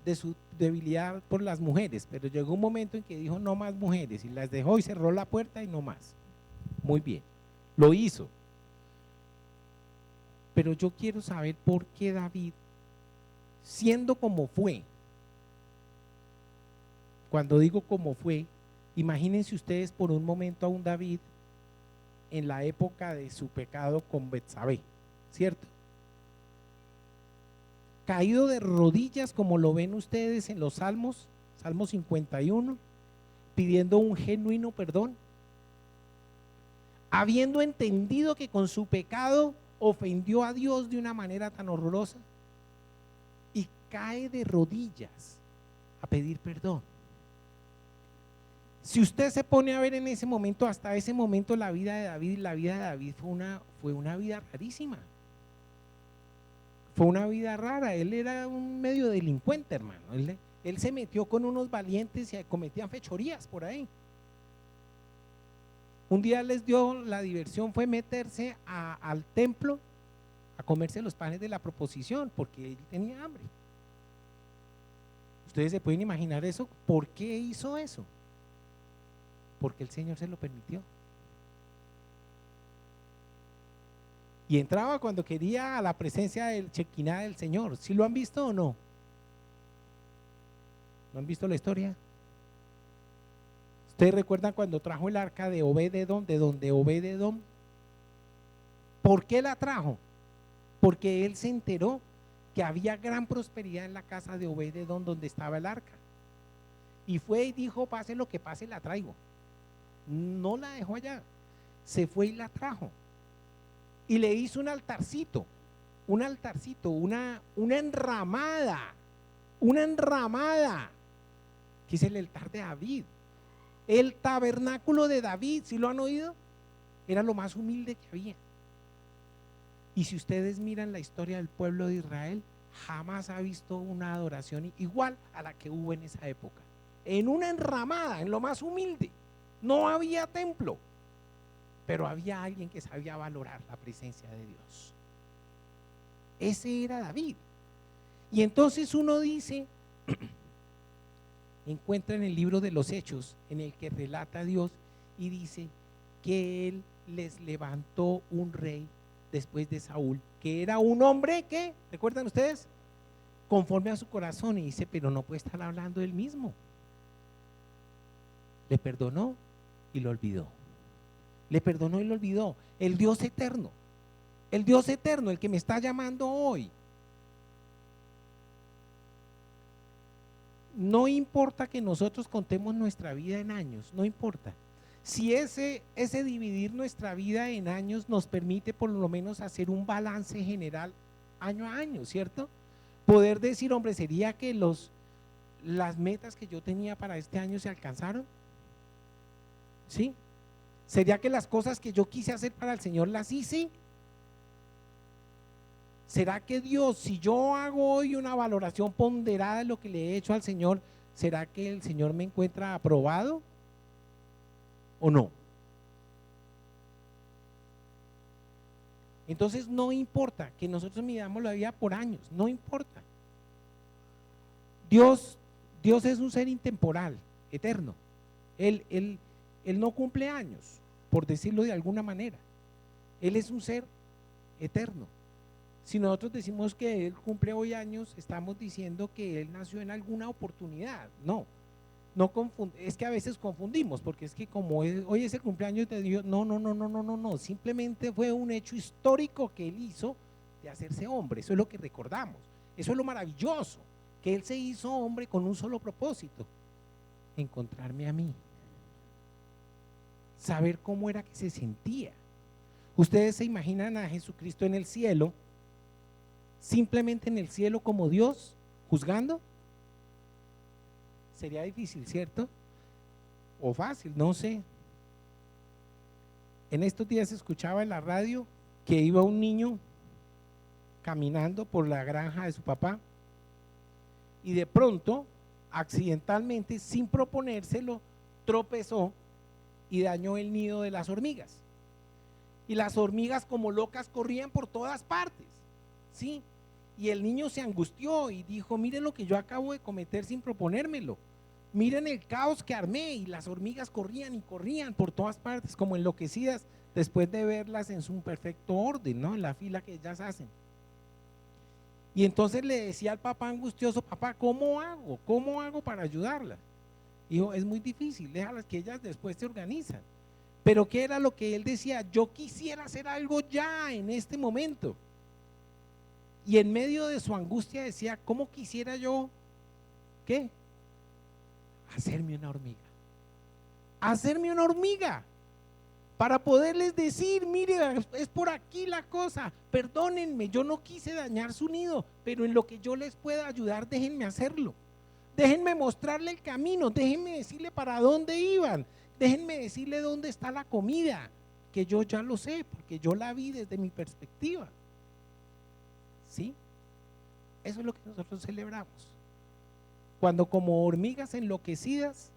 de su debilidad por las mujeres, pero llegó un momento en que dijo no más mujeres y las dejó y cerró la puerta y no más. Muy bien, lo hizo. Pero yo quiero saber por qué David, siendo como fue, cuando digo como fue, imagínense ustedes por un momento a un David en la época de su pecado con Betsabé, ¿cierto? Caído de rodillas, como lo ven ustedes en los Salmos, Salmo 51, pidiendo un genuino perdón, habiendo entendido que con su pecado ofendió a Dios de una manera tan horrorosa, y cae de rodillas a pedir perdón. Si usted se pone a ver en ese momento, hasta ese momento la vida de David fue una vida rarísima. Fue una vida rara. Él era un medio delincuente, hermano. Él se metió con unos valientes y cometían fechorías por ahí. Un día les dio la diversión, fue meterse al templo a comerse los panes de la proposición, porque él tenía hambre. Ustedes se pueden imaginar eso. ¿Por qué hizo eso? Porque el Señor se lo permitió. Y entraba cuando quería a la presencia del Shekinah del Señor. ¿Sí lo han visto o no? ¿No han visto la historia? ¿Ustedes recuerdan cuando trajo el arca de Obed-edom, de donde Obed-edom? ¿Por qué la trajo? Porque él se enteró que había gran prosperidad en la casa de Obed-edom donde estaba el arca. Y fue y dijo, pase lo que pase, la traigo. No la dejó allá, se fue y la trajo. Y le hizo un altarcito, una enramada, que es el altar de David. El tabernáculo de David, ¿sí lo han oído? Era lo más humilde que había. Y si ustedes miran la historia del pueblo de Israel, jamás ha visto una adoración igual a la que hubo en esa época. En una enramada, en lo más humilde. No había templo, pero había alguien que sabía valorar la presencia de Dios. Ese era David. Y entonces uno dice, encuentra en el libro de los Hechos, en el que relata a Dios y dice que él les levantó un rey después de Saúl, que era un hombre que, ¿recuerdan ustedes? Conforme a su corazón, y dice, pero no puede estar hablando él mismo. Le perdonó y lo olvidó. Le perdonó y lo olvidó. El Dios eterno, el que me está llamando hoy. No importa que nosotros contemos nuestra vida en años, no importa. Si ese dividir nuestra vida en años nos permite por lo menos hacer un balance general año a año, ¿cierto? Poder decir, hombre, ¿sería que las metas que yo tenía para este año se alcanzaron? ¿Sí? ¿Sería que las cosas que yo quise hacer para el Señor las hice? ¿Será que Dios, si yo hago hoy una valoración ponderada de lo que le he hecho al Señor, ¿será que el Señor me encuentra aprobado o no? Entonces no importa que nosotros midamos la vida por años, no importa. Dios es un ser intemporal, eterno. Él no cumple años, por decirlo de alguna manera. Él es un ser eterno. Si nosotros decimos que Él cumple hoy años, estamos diciendo que Él nació en alguna oportunidad. No es que a veces confundimos, porque es que como hoy es el cumpleaños de Dios, no, simplemente fue un hecho histórico que Él hizo de hacerse hombre. Eso es lo que recordamos. Eso es lo maravilloso, que Él se hizo hombre con un solo propósito: encontrarme a mí. Saber cómo era que se sentía. Ustedes se imaginan a Jesucristo en el cielo, simplemente en el cielo como Dios, juzgando. Sería difícil, ¿cierto? O fácil, no sé. En estos días escuchaba en la radio que iba un niño caminando por la granja de su papá y de pronto, accidentalmente, sin proponérselo, tropezó y dañó el nido de las hormigas. Y las hormigas como locas corrían por todas partes, ¿sí? Y el niño se angustió y dijo, miren lo que yo acabo de cometer sin proponérmelo. Miren el caos que armé, y las hormigas corrían y corrían por todas partes como enloquecidas después de verlas en su perfecto orden, ¿no? En la fila que ellas hacen. Y entonces le decía al papá angustioso, papá, ¿cómo hago? ¿Cómo hago para ayudarlas? Dijo, es muy difícil, déjalas que ellas después se organizan. Pero ¿qué era lo que él decía? Yo quisiera hacer algo ya en este momento. Y en medio de su angustia decía, ¿cómo quisiera yo, qué? Hacerme una hormiga. Hacerme una hormiga. Para poderles decir, mire, es por aquí la cosa, perdónenme, yo no quise dañar su nido, pero en lo que yo les pueda ayudar, déjenme hacerlo. Déjenme mostrarle el camino, déjenme decirle para dónde iban, déjenme decirle dónde está la comida, que yo ya lo sé, porque yo la vi desde mi perspectiva. ¿Sí? Eso es lo que nosotros celebramos. Cuando como hormigas enloquecidas,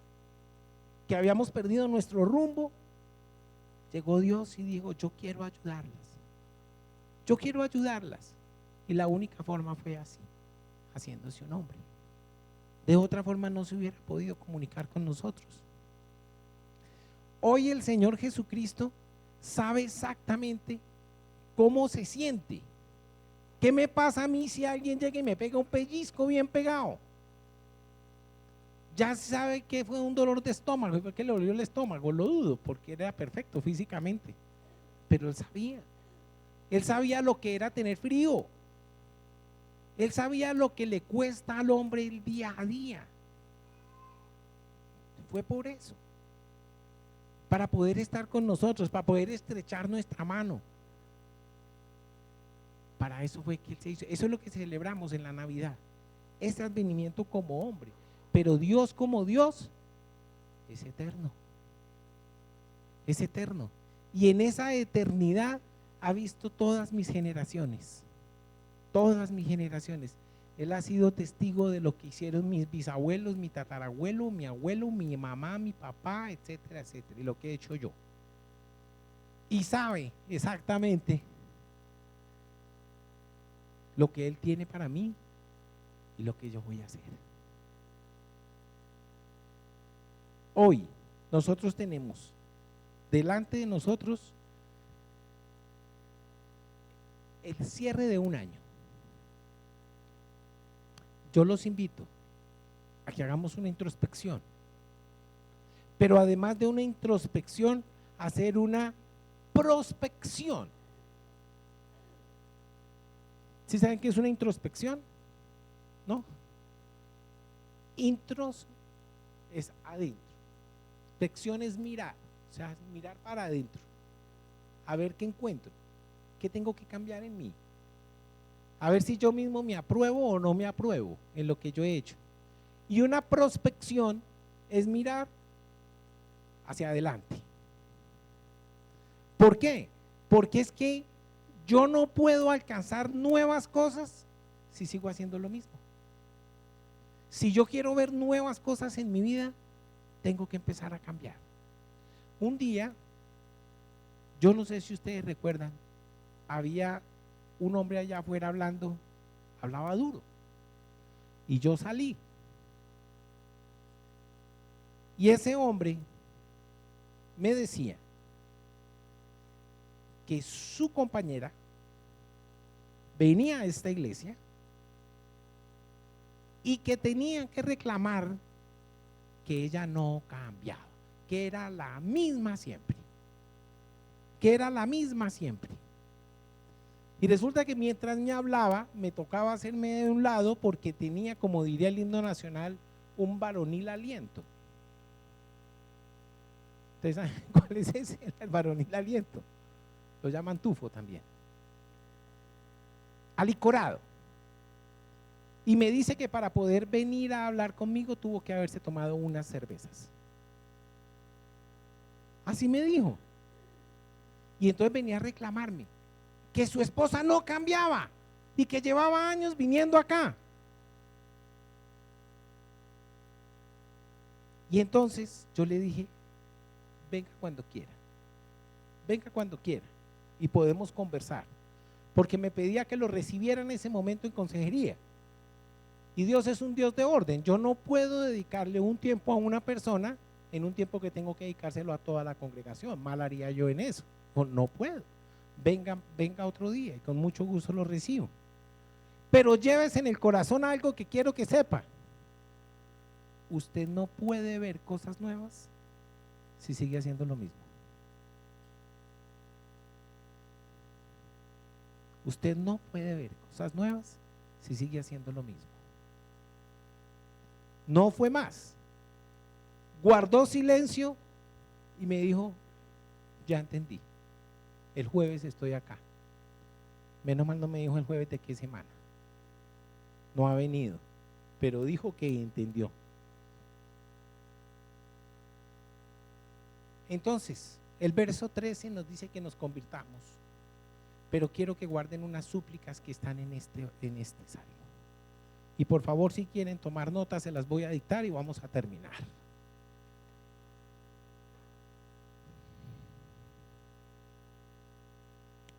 que habíamos perdido nuestro rumbo, llegó Dios y dijo, yo quiero ayudarlas. Yo quiero ayudarlas. Y la única forma fue así, haciéndose un hombre. De otra forma no se hubiera podido comunicar con nosotros. Hoy el Señor Jesucristo sabe exactamente cómo se siente. ¿Qué me pasa a mí si alguien llega y me pega un pellizco bien pegado? Ya sabe que fue un dolor de estómago. ¿Por qué le dolió el estómago? Lo dudo, porque era perfecto físicamente. Pero él sabía. Él sabía lo que era tener frío. Él sabía lo que le cuesta al hombre el día a día. Fue por eso. Para poder estar con nosotros, para poder estrechar nuestra mano. Para eso fue que él se hizo. Eso es lo que celebramos en la Navidad. Este advenimiento como hombre. Pero Dios como Dios es eterno. Es eterno. Y en esa eternidad ha visto todas mis generaciones. Todas mis generaciones. Él ha sido testigo de lo que hicieron mis bisabuelos, mi tatarabuelo, mi abuelo, mi mamá, mi papá, etcétera, etcétera. Y lo que he hecho yo. Y sabe exactamente lo que Él tiene para mí y lo que yo voy a hacer. Hoy nosotros tenemos delante de nosotros el cierre de un año. Yo los invito a que hagamos una introspección, pero además de una introspección, hacer una prospección. ¿Sí saben qué es una introspección? ¿No? Intros es adentro. Introspección es mirar, o sea, mirar para adentro, a ver qué encuentro, qué tengo que cambiar en mí, a ver si yo mismo me apruebo o no me apruebo en lo que yo he hecho. Y una prospección es mirar hacia adelante. ¿Por qué? Porque es que yo no puedo alcanzar nuevas cosas si sigo haciendo lo mismo. Si yo quiero ver nuevas cosas en mi vida, tengo que empezar a cambiar. Un día, yo no sé si ustedes recuerdan, había un hombre allá afuera hablando, hablaba duro, y yo salí. Y ese hombre me decía que su compañera venía a esta iglesia y que tenía que reclamar que ella no cambiaba, que era la misma siempre, que era la misma siempre. Y resulta que mientras me hablaba, me tocaba hacerme de un lado porque tenía, como diría el himno nacional, un varonil aliento. ¿Ustedes saben cuál es ese? El varonil aliento. Lo llaman tufo también. Alicorado. Y me dice que para poder venir a hablar conmigo tuvo que haberse tomado unas cervezas. Así me dijo. Y entonces venía a reclamarme que su esposa no cambiaba y que llevaba años viniendo acá. Y entonces yo le dije, venga cuando quiera y podemos conversar, porque me pedía que lo recibiera en ese momento en consejería. Y Dios es un Dios de orden. Yo no puedo dedicarle un tiempo a una persona en un tiempo que tengo que dedicárselo a toda la congregación. Mal haría yo en eso. No puedo. Venga otro día y con mucho gusto lo recibo. Pero llévese en el corazón algo que quiero que sepa. Usted no puede ver cosas nuevas si sigue haciendo lo mismo. Usted no puede ver cosas nuevas si sigue haciendo lo mismo. No fue más. Guardó silencio y me dijo, ya entendí. El jueves estoy acá. Menos mal no me dijo el jueves de qué semana. No ha venido, pero dijo que entendió. Entonces, el verso 13 nos dice que nos convirtamos, pero quiero que guarden unas súplicas que están en este salmo. Y por favor, si quieren tomar notas, se las voy a dictar y vamos a terminar.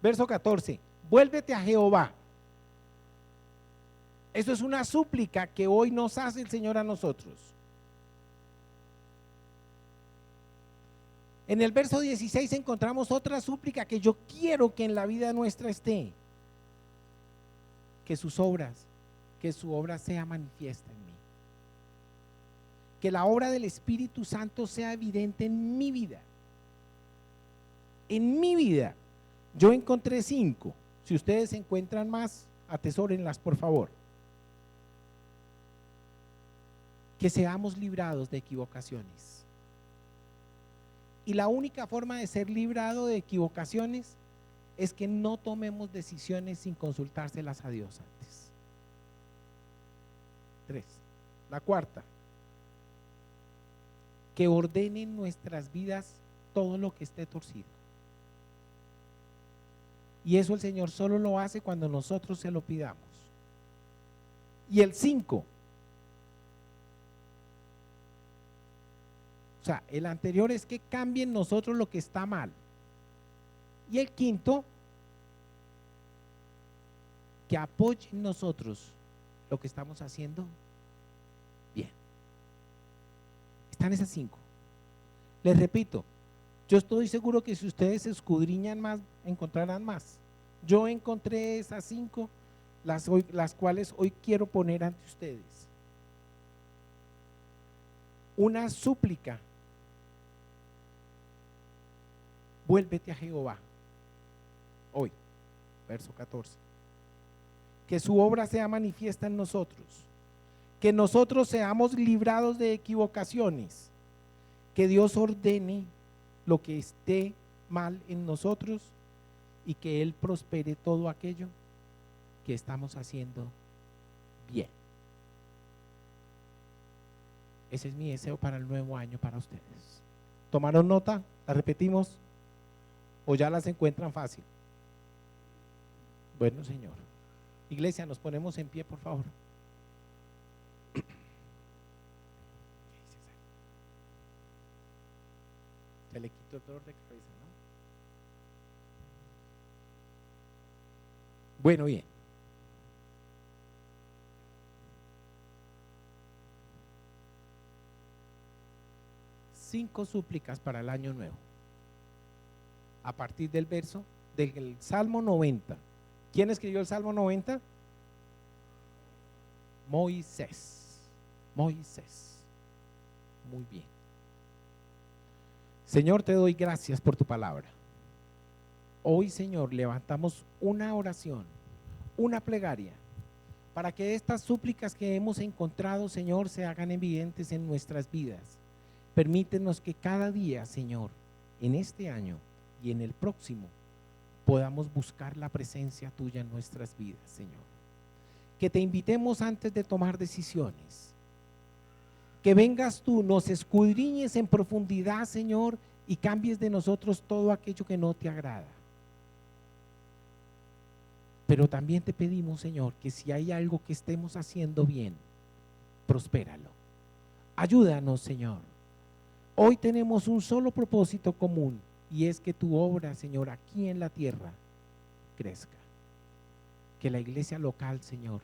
Verso 14, vuélvete a Jehová. Eso es una súplica que hoy nos hace el Señor a nosotros. En el verso 16 encontramos otra súplica que yo quiero que en la vida nuestra esté. Que su obra sea manifiesta en mí. Que la obra del Espíritu Santo sea evidente en mi vida. En mi vida. Yo encontré 5. Si ustedes encuentran más, atesórenlas por favor. Que seamos librados de equivocaciones. Y la única forma de ser librado de equivocaciones es que no tomemos decisiones sin consultárselas a Dios antes. 3. La cuarta, que ordene en nuestras vidas todo lo que esté torcido. Y eso el Señor solo lo hace cuando nosotros se lo pidamos. Y el 5, o sea, el anterior es que cambie en nosotros lo que está mal. Y el 5, que apoye en nosotros lo que estamos haciendo bien. Están esas 5. Les repito, yo estoy seguro que si ustedes escudriñan más, encontrarán más. Yo encontré esas 5, las cuales hoy quiero poner ante ustedes. Una súplica. Vuélvete a Jehová. Hoy, verso 14. Que su obra sea manifiesta en nosotros. Que nosotros seamos librados de equivocaciones. Que Dios ordene lo que esté mal en nosotros y que Él prospere todo aquello que estamos haciendo bien. Ese es mi deseo para el nuevo año para ustedes. ¿Tomaron nota? ¿La repetimos? ¿O ya las encuentran fácil? Bueno, Señor. Iglesia, nos ponemos en pie, por favor. Se le quitó el dolor de cabeza, ¿no? Bueno, bien. Cinco súplicas para el año nuevo. A partir del verso del Salmo 90. ¿Quién escribió el Salmo 90? Moisés. Moisés. Muy bien. Señor, te doy gracias por tu palabra. Hoy, Señor, levantamos una oración, una plegaria, para que estas súplicas que hemos encontrado, Señor, se hagan evidentes en nuestras vidas. Permítenos que cada día, Señor, en este año y en el próximo, podamos buscar la presencia tuya en nuestras vidas, Señor. Que te invitemos antes de tomar decisiones. Que vengas tú, nos escudriñes en profundidad, Señor, y cambies de nosotros todo aquello que no te agrada. Pero también te pedimos, Señor, que si hay algo que estemos haciendo bien, prospéralo. Ayúdanos, Señor. Hoy tenemos un solo propósito común, y es que tu obra, Señor, aquí en la tierra crezca. Que la iglesia local, Señor,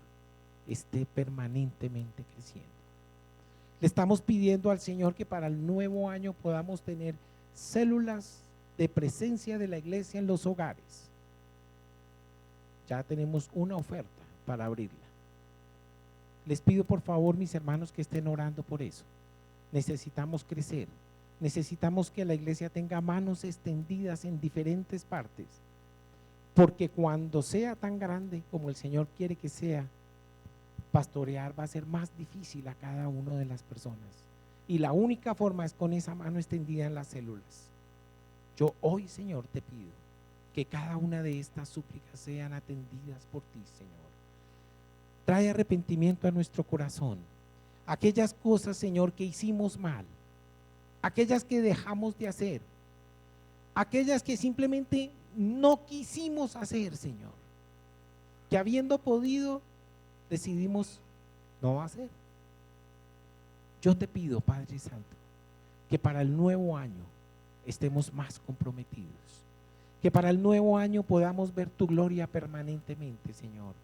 esté permanentemente creciendo. Le estamos pidiendo al Señor que para el nuevo año podamos tener células de presencia de la iglesia en los hogares. Ya tenemos una oferta para abrirla. Les pido por favor, mis hermanos, que estén orando por eso. Necesitamos crecer. Necesitamos que la iglesia tenga manos extendidas en diferentes partes porque cuando sea tan grande como el Señor quiere que sea, pastorear va a ser más difícil a cada una de las personas. Y la única forma es con esa mano extendida en las células. Yo hoy, Señor, te pido que cada una de estas súplicas sean atendidas por ti, Señor. Trae arrepentimiento a nuestro corazón. Aquellas cosas, Señor, que hicimos mal, aquellas que dejamos de hacer, aquellas que simplemente no quisimos hacer, Señor, que habiendo podido, decidimos no hacer. Yo te pido, Padre Santo, que para el nuevo año estemos más comprometidos, que para el nuevo año podamos ver tu gloria permanentemente, Señor,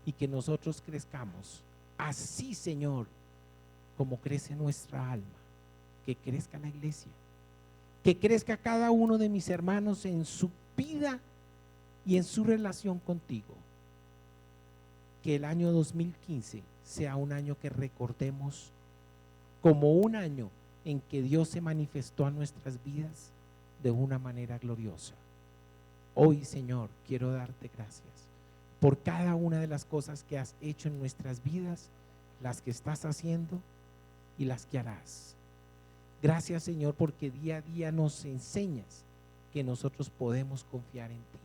y que nosotros crezcamos así, Señor, como crece nuestra alma, que crezca la iglesia, que crezca cada uno de mis hermanos en su vida y en su relación contigo. Que el año 2015 sea un año que recordemos como un año en que Dios se manifestó a nuestras vidas de una manera gloriosa. Hoy, Señor, quiero darte gracias por cada una de las cosas que has hecho en nuestras vidas, las que estás haciendo y las que harás. Gracias, Señor, porque día a día nos enseñas que nosotros podemos confiar en ti,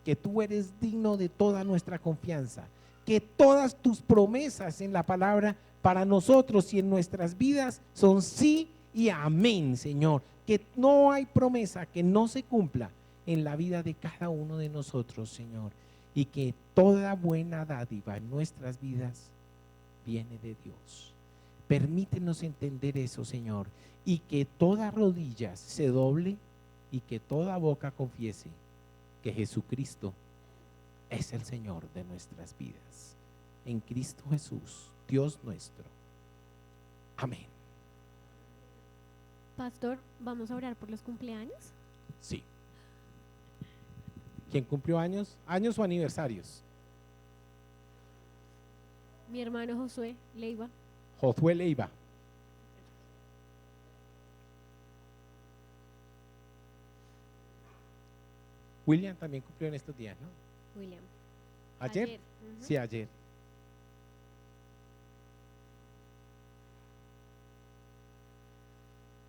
que tú eres digno de toda nuestra confianza, que todas tus promesas en la palabra para nosotros y en nuestras vidas son sí y amén, Señor, que no hay promesa que no se cumpla en la vida de cada uno de nosotros, Señor, y que toda buena dádiva en nuestras vidas viene de Dios. Permítenos entender eso, Señor, y que toda rodilla se doble y que toda boca confiese que Jesucristo es el Señor de nuestras vidas. En Cristo Jesús, Dios nuestro. Amén. Pastor, vamos a orar por los cumpleaños. Sí. ¿Quién cumplió años? ¿Años o aniversarios? Mi hermano Josué Leiva. Josué Leiva. William también cumplió en estos días, ¿no? William. ¿Ayer? Ujú. Sí, ayer.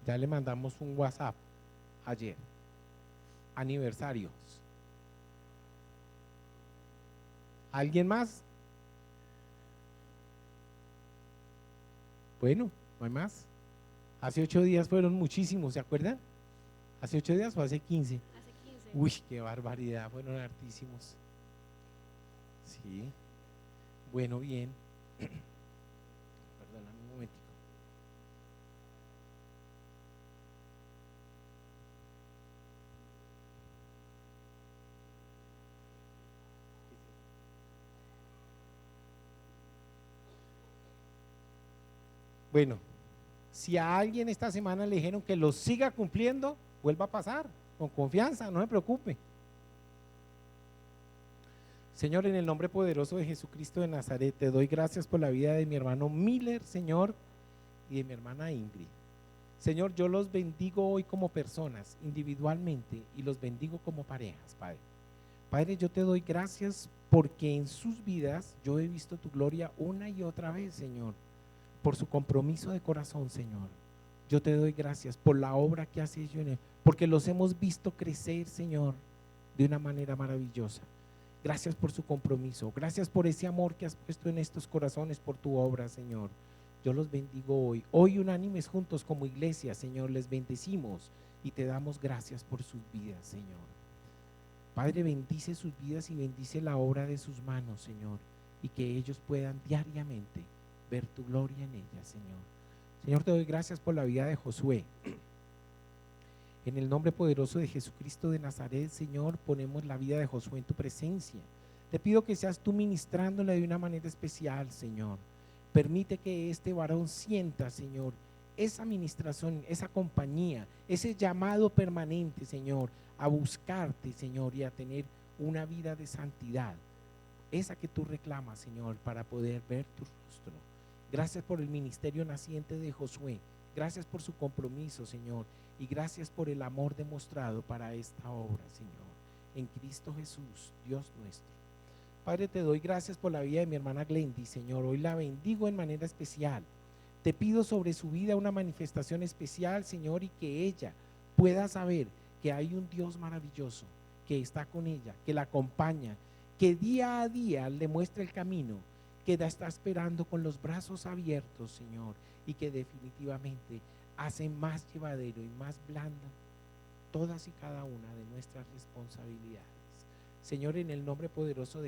Ya le mandamos un WhatsApp ayer. Aniversarios. ¿Alguien más? Bueno, no hay más. Hace 8 días fueron muchísimos, ¿se acuerdan? ¿Hace 8 días o hace 15? Hace 15. Uy, qué barbaridad, fueron hartísimos. Sí. Bueno, bien. Perdóname un momentico. Bueno, si a alguien esta semana le dijeron que lo siga cumpliendo, vuelva a pasar, con confianza, no se preocupe. Señor, en el nombre poderoso de Jesucristo de Nazaret, te doy gracias por la vida de mi hermano Miller, Señor, y de mi hermana Ingrid. Señor, yo los bendigo hoy como personas, individualmente, y los bendigo como parejas, Padre. Padre, yo te doy gracias porque en sus vidas yo he visto tu gloria una y otra vez, Señor, por su compromiso de corazón, Señor. Yo te doy gracias por la obra que has hecho en él, porque los hemos visto crecer, Señor, de una manera maravillosa. Gracias por su compromiso, gracias por ese amor que has puesto en estos corazones por tu obra, Señor. Yo los bendigo hoy. Hoy unánimes juntos como iglesia, Señor, les bendecimos y te damos gracias por sus vidas, Señor. Padre, bendice sus vidas y bendice la obra de sus manos, Señor, y que ellos puedan diariamente ver tu gloria en ellas, Señor. Señor, te doy gracias por la vida de Josué. En el nombre poderoso de Jesucristo de Nazaret, Señor, ponemos la vida de Josué en tu presencia. Te pido que seas tú ministrándole de una manera especial, Señor. Permite que este varón sienta, Señor, esa ministración, esa compañía, ese llamado permanente, Señor, a buscarte, Señor, y a tener una vida de santidad. Esa que tú reclamas, Señor, para poder ver tu rostro. Gracias por el ministerio naciente de Josué. Gracias por su compromiso, Señor. Y gracias por el amor demostrado para esta obra, Señor. en Cristo Jesús, Dios nuestro. Padre, te doy gracias por la vida de mi hermana Glendy, Señor. Hoy la bendigo en manera especial. Te pido sobre su vida una manifestación especial, Señor, y que ella pueda saber que hay un Dios maravilloso que está con ella, que la acompaña, que día a día le muestra el camino, que la está esperando con los brazos abiertos, Señor, y que definitivamente hace más llevadero y más blanda todas y cada una de nuestras responsabilidades. Señor, en el nombre poderoso de